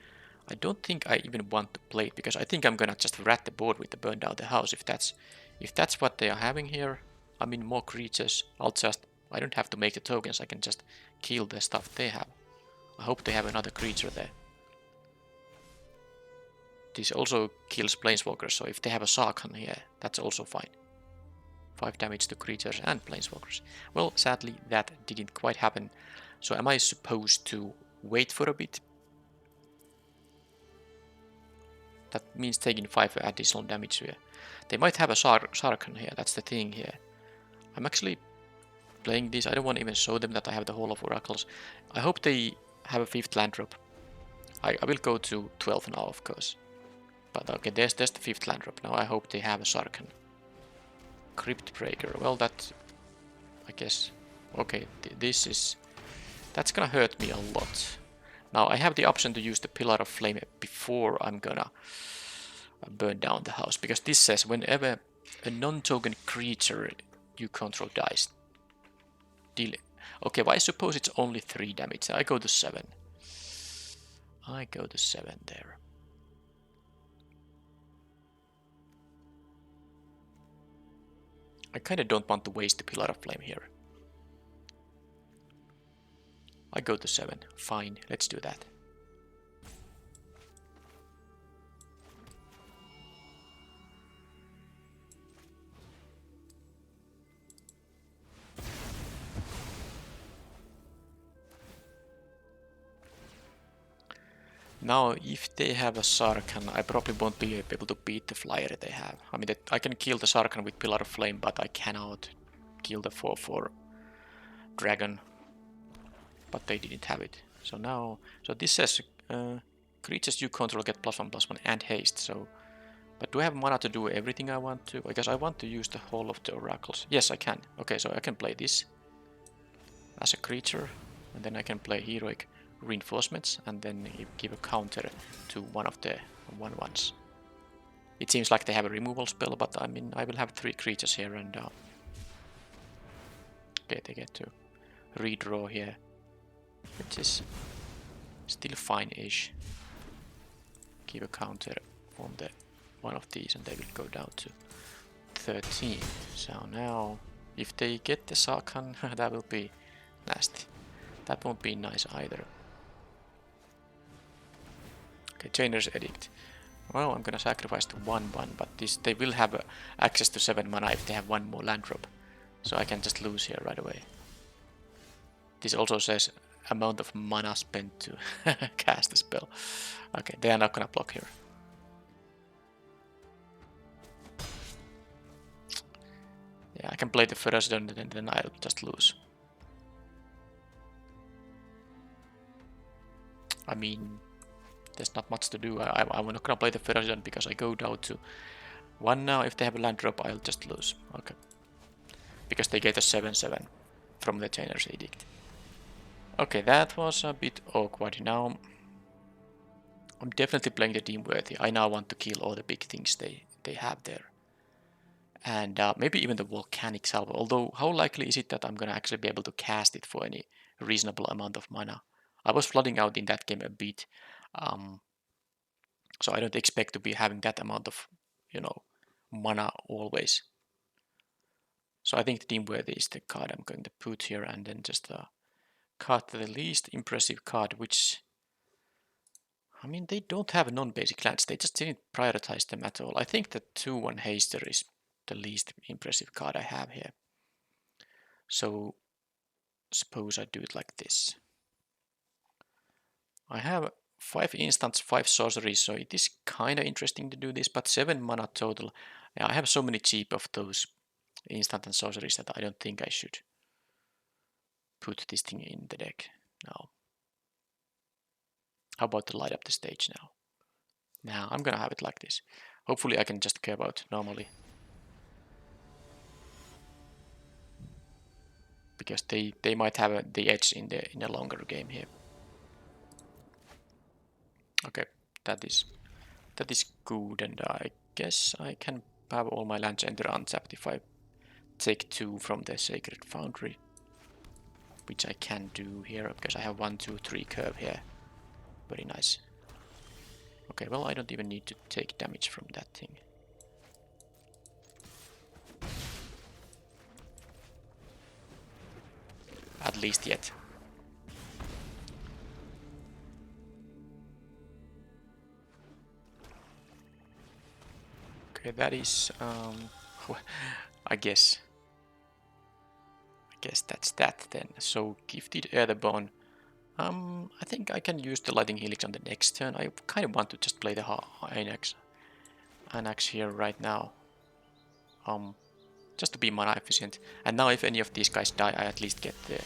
I don't think I even want to play it, because I think I'm gonna just rat the board with the Burn Down the House. If that's what they are having here, I mean more creatures. I don't have to make the tokens. I can just kill the stuff they have. I hope they have another creature there. This also kills Planeswalkers, so if they have a Sarkhan here, that's also fine. 5 damage to creatures and Planeswalkers. Well, sadly, that didn't quite happen. So am I supposed to wait for a bit? That means taking 5 additional damage here. They might have a Sarkhan here, that's the thing here. I'm actually playing this. I don't want to even show them that I have the Hall of Oracles. I hope they have a 5th land drop. I will go to 12 now, of course. But okay, there's the 5th land drop. Now I hope they have a Sarkhan. Crypt Breaker. Well, that... I guess... Okay, this is... That's gonna hurt me a lot. Now I have the option to use the Pillar of Flame before I'm gonna burn down the house. Because this says whenever a non-token creature you control dies. Deal... Okay, well I suppose it's only 3 damage. I go to 7. I go to 7 there. I kinda don't want to waste the Pillar of Flame here. I go to 7. Fine, let's do that. Now, if they have a Sarkhan, I probably won't be able to beat the flyer they have. I mean, I can kill the Sarkhan with Pillar of Flame, but I cannot kill the 4/4 dragon, but they didn't have it. So now, so this says creatures you control get +1/+1 and haste. So, but do I have mana to do everything I want to? I guess I want to use the whole of the oracles. Yes, I can. Okay, so I can play this as a creature, and then I can play heroic reinforcements, and then give a counter to one of the 1/1s. It seems like they have a removal spell, but I mean, I will have 3 creatures here, and okay, they get to redraw here, which is still fine-ish. Give a counter on the one of these, and they will go down to 13. So now, if they get the Sarkhan, that will be nasty. That won't be nice either. Okay, Chainer's Edict. Well, I'm gonna sacrifice the 1/1, but they will have access to 7 mana if they have 1 more land drop. So I can just lose here right away. This also says amount of mana spent to cast the spell. Okay, they are not gonna block here. Yeah, I can play the Ferocity and then I'll just lose. I mean, there's not much to do. I'm not gonna play the Ferocity because I go down to 1 now. If they have a land drop, I'll just lose. Okay. Because they get a 7/7 from the Chainer's Edict. Okay, that was a bit awkward. Now, I'm definitely playing the team worthy. I now want to kill all the big things they have there. And maybe even the Volcanic Salvo. Although, how likely is it that I'm gonna actually be able to cast it for any reasonable amount of mana? I was flooding out in that game a bit. So I don't expect to be having that amount of, mana always. So I think the team worthy is the card I'm going to put here, and then just cut the least impressive card, which, I mean, they don't have non-basic lands. They just didn't prioritize them at all. I think the 2/1 Haster is the least impressive card I have here. So suppose I do it like this. I have 5 instants, 5 sorceries, so it is kind of interesting to do this, but 7 mana total. Yeah, I have so many cheap of those instant and sorceries that I don't think I should put this thing in the deck now. How about to light up the stage now? Now I'm gonna have it like this. Hopefully I can just curve out normally. Because they might have the edge in a longer game here. Okay, that is good, and I guess I can have all my lands enter untapped if I take 2 from the Sacred Foundry, which I can do here because I have 1, 2, 3 curve here. Very nice. Okay, well, I don't even need to take damage from that thing. At least yet. Okay, that is I guess that's that then. So Gifted Aetherborn. I think I can use the Lightning Helix on the next turn. I kind of want to just play the Anax here right now. Just to be mana efficient. And now if any of these guys die, I at least get the,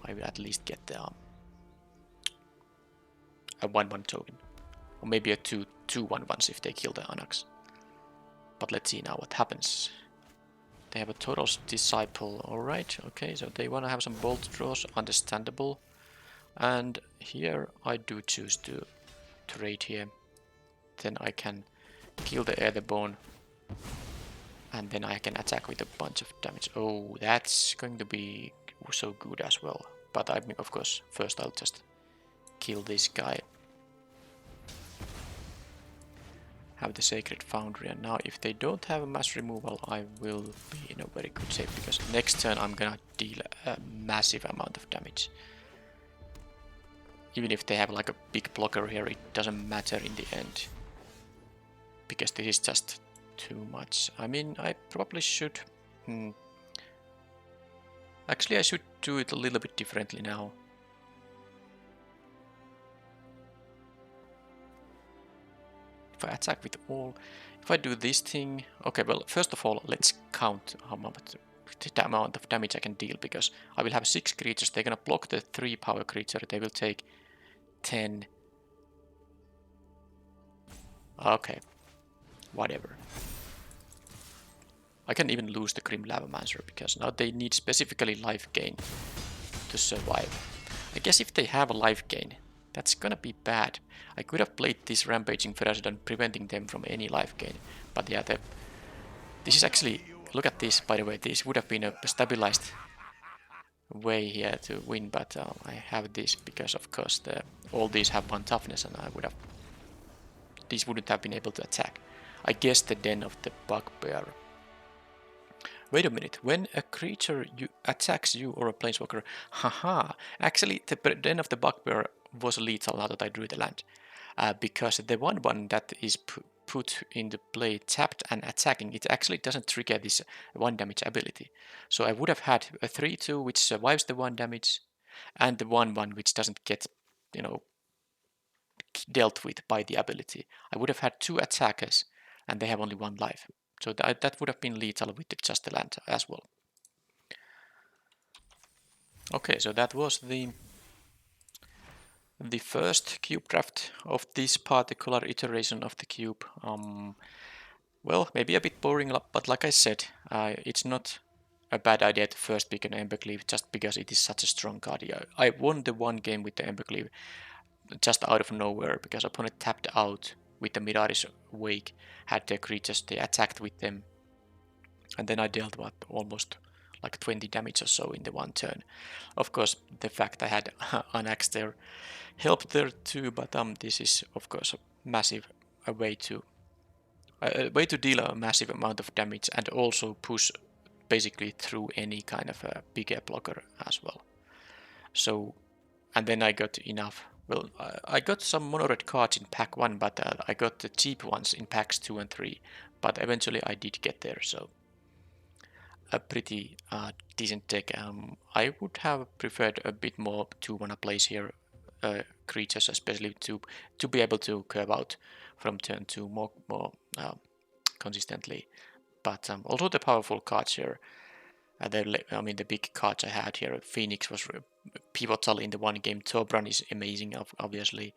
I will at least get the a 1/1 token. Or maybe a 2 1/1s if they kill the Anax. But let's see now what happens. They have a Tauros Disciple, alright, okay, so they want to have some bolt draws, understandable. And here I do choose to trade here. Then I can kill the Aetherborn. And then I can attack with a bunch of damage. Oh, that's going to be so good as well. But I mean, of course, first I'll just kill this guy. Have the Sacred Foundry, and now if they don't have a mass removal, I will be in a very good shape, because next turn I'm gonna deal a massive amount of damage. Even if they have like a big blocker here, it doesn't matter in the end, because this is just too much. I mean, I probably should... Actually, I should do it a little bit differently now. If I attack with all... If I do this thing... Okay, well, first of all, let's count how much the amount of damage I can deal, because I will have 6 creatures. They're gonna block the 3 power creature. They will take 10. Okay, whatever. I can even lose the Grim Lavamancer because now they need specifically life gain to survive. I guess if they have a life gain, that's gonna be bad. I could have played this Rampaging Pteranodon, preventing them from any life gain. But yeah, this is actually... Look at this, by the way. This would have been a stabilized way here to win, but I have this because, of course, all these have 1 toughness, and I would have... These wouldn't have been able to attack. I guess the Den of the Bugbear. Wait a minute, when a creature attacks you or a planeswalker, haha, actually the Den of the Bugbear was lethal now that I drew the land. Because the 1/1 that is put into play tapped and attacking, it actually doesn't trigger this 1 damage ability. So I would have had a 3/2 which survives the 1 damage, and the 1/1 which doesn't get, you know, dealt with by the ability. I would have had 2 attackers, and they have only 1 life. So that would have been lethal with just the land as well. Okay, so that was the first cube draft of this particular iteration of the cube. Well, maybe a bit boring, but like I said, it's not a bad idea to first pick an Embercleave just because it is such a strong card. I won the 1 game with the Embercleave just out of nowhere because opponent tapped out with the Mirari's Wake, had their creatures, they attacked with them, and then I dealt what, almost like 20 damage or so in the 1 turn. Of course, the fact I had Anax there helped there too, but this is of course a massive way to deal a massive amount of damage and also push basically through any kind of a bigger blocker as well. So, and then I got enough. Well, I got some mono red cards in pack 1, but I got the cheap ones in packs 2 and 3. But eventually I did get there, so a pretty decent deck. I would have preferred a bit more 2-1 plays here, creatures especially to be able to curve out from turn 2 more consistently. But also the powerful cards here. The big cards I had here. Phoenix was pivotal in the 1 game. Tobran is amazing, obviously,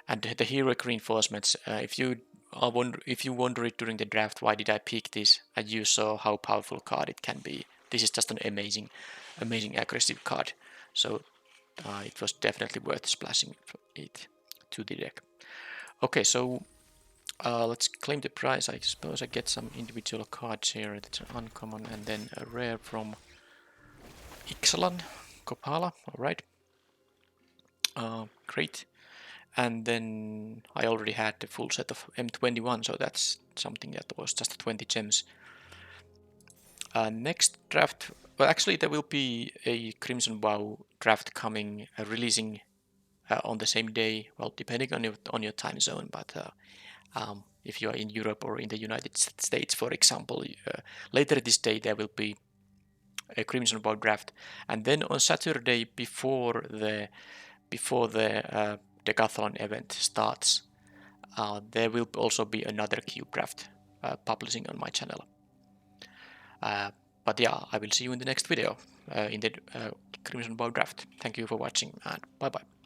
and the heroic reinforcements. If you wonder it during the draft, why did I pick this? And you saw how powerful card it can be. This is just an amazing aggressive card. So it was definitely worth splashing it to the deck. Okay, so let's claim the prize. I suppose I get some individual cards here. That's an uncommon, and then a rare from Ixalan, Kopala. Alright. Great. And then I already had the full set of M21, so that's something that was just 20 gems. Next draft, well, actually there will be a Crimson Vow draft coming, releasing on the same day, well, depending on your time zone, but if you are in Europe or in the United States, for example, later this day there will be a Crimson Vow draft, and then on Saturday before the Decathlon event starts, there will also be another cube draft publishing on my channel. But yeah, I will see you in the next video in the Crimson Vow draft. Thank you for watching, and bye bye.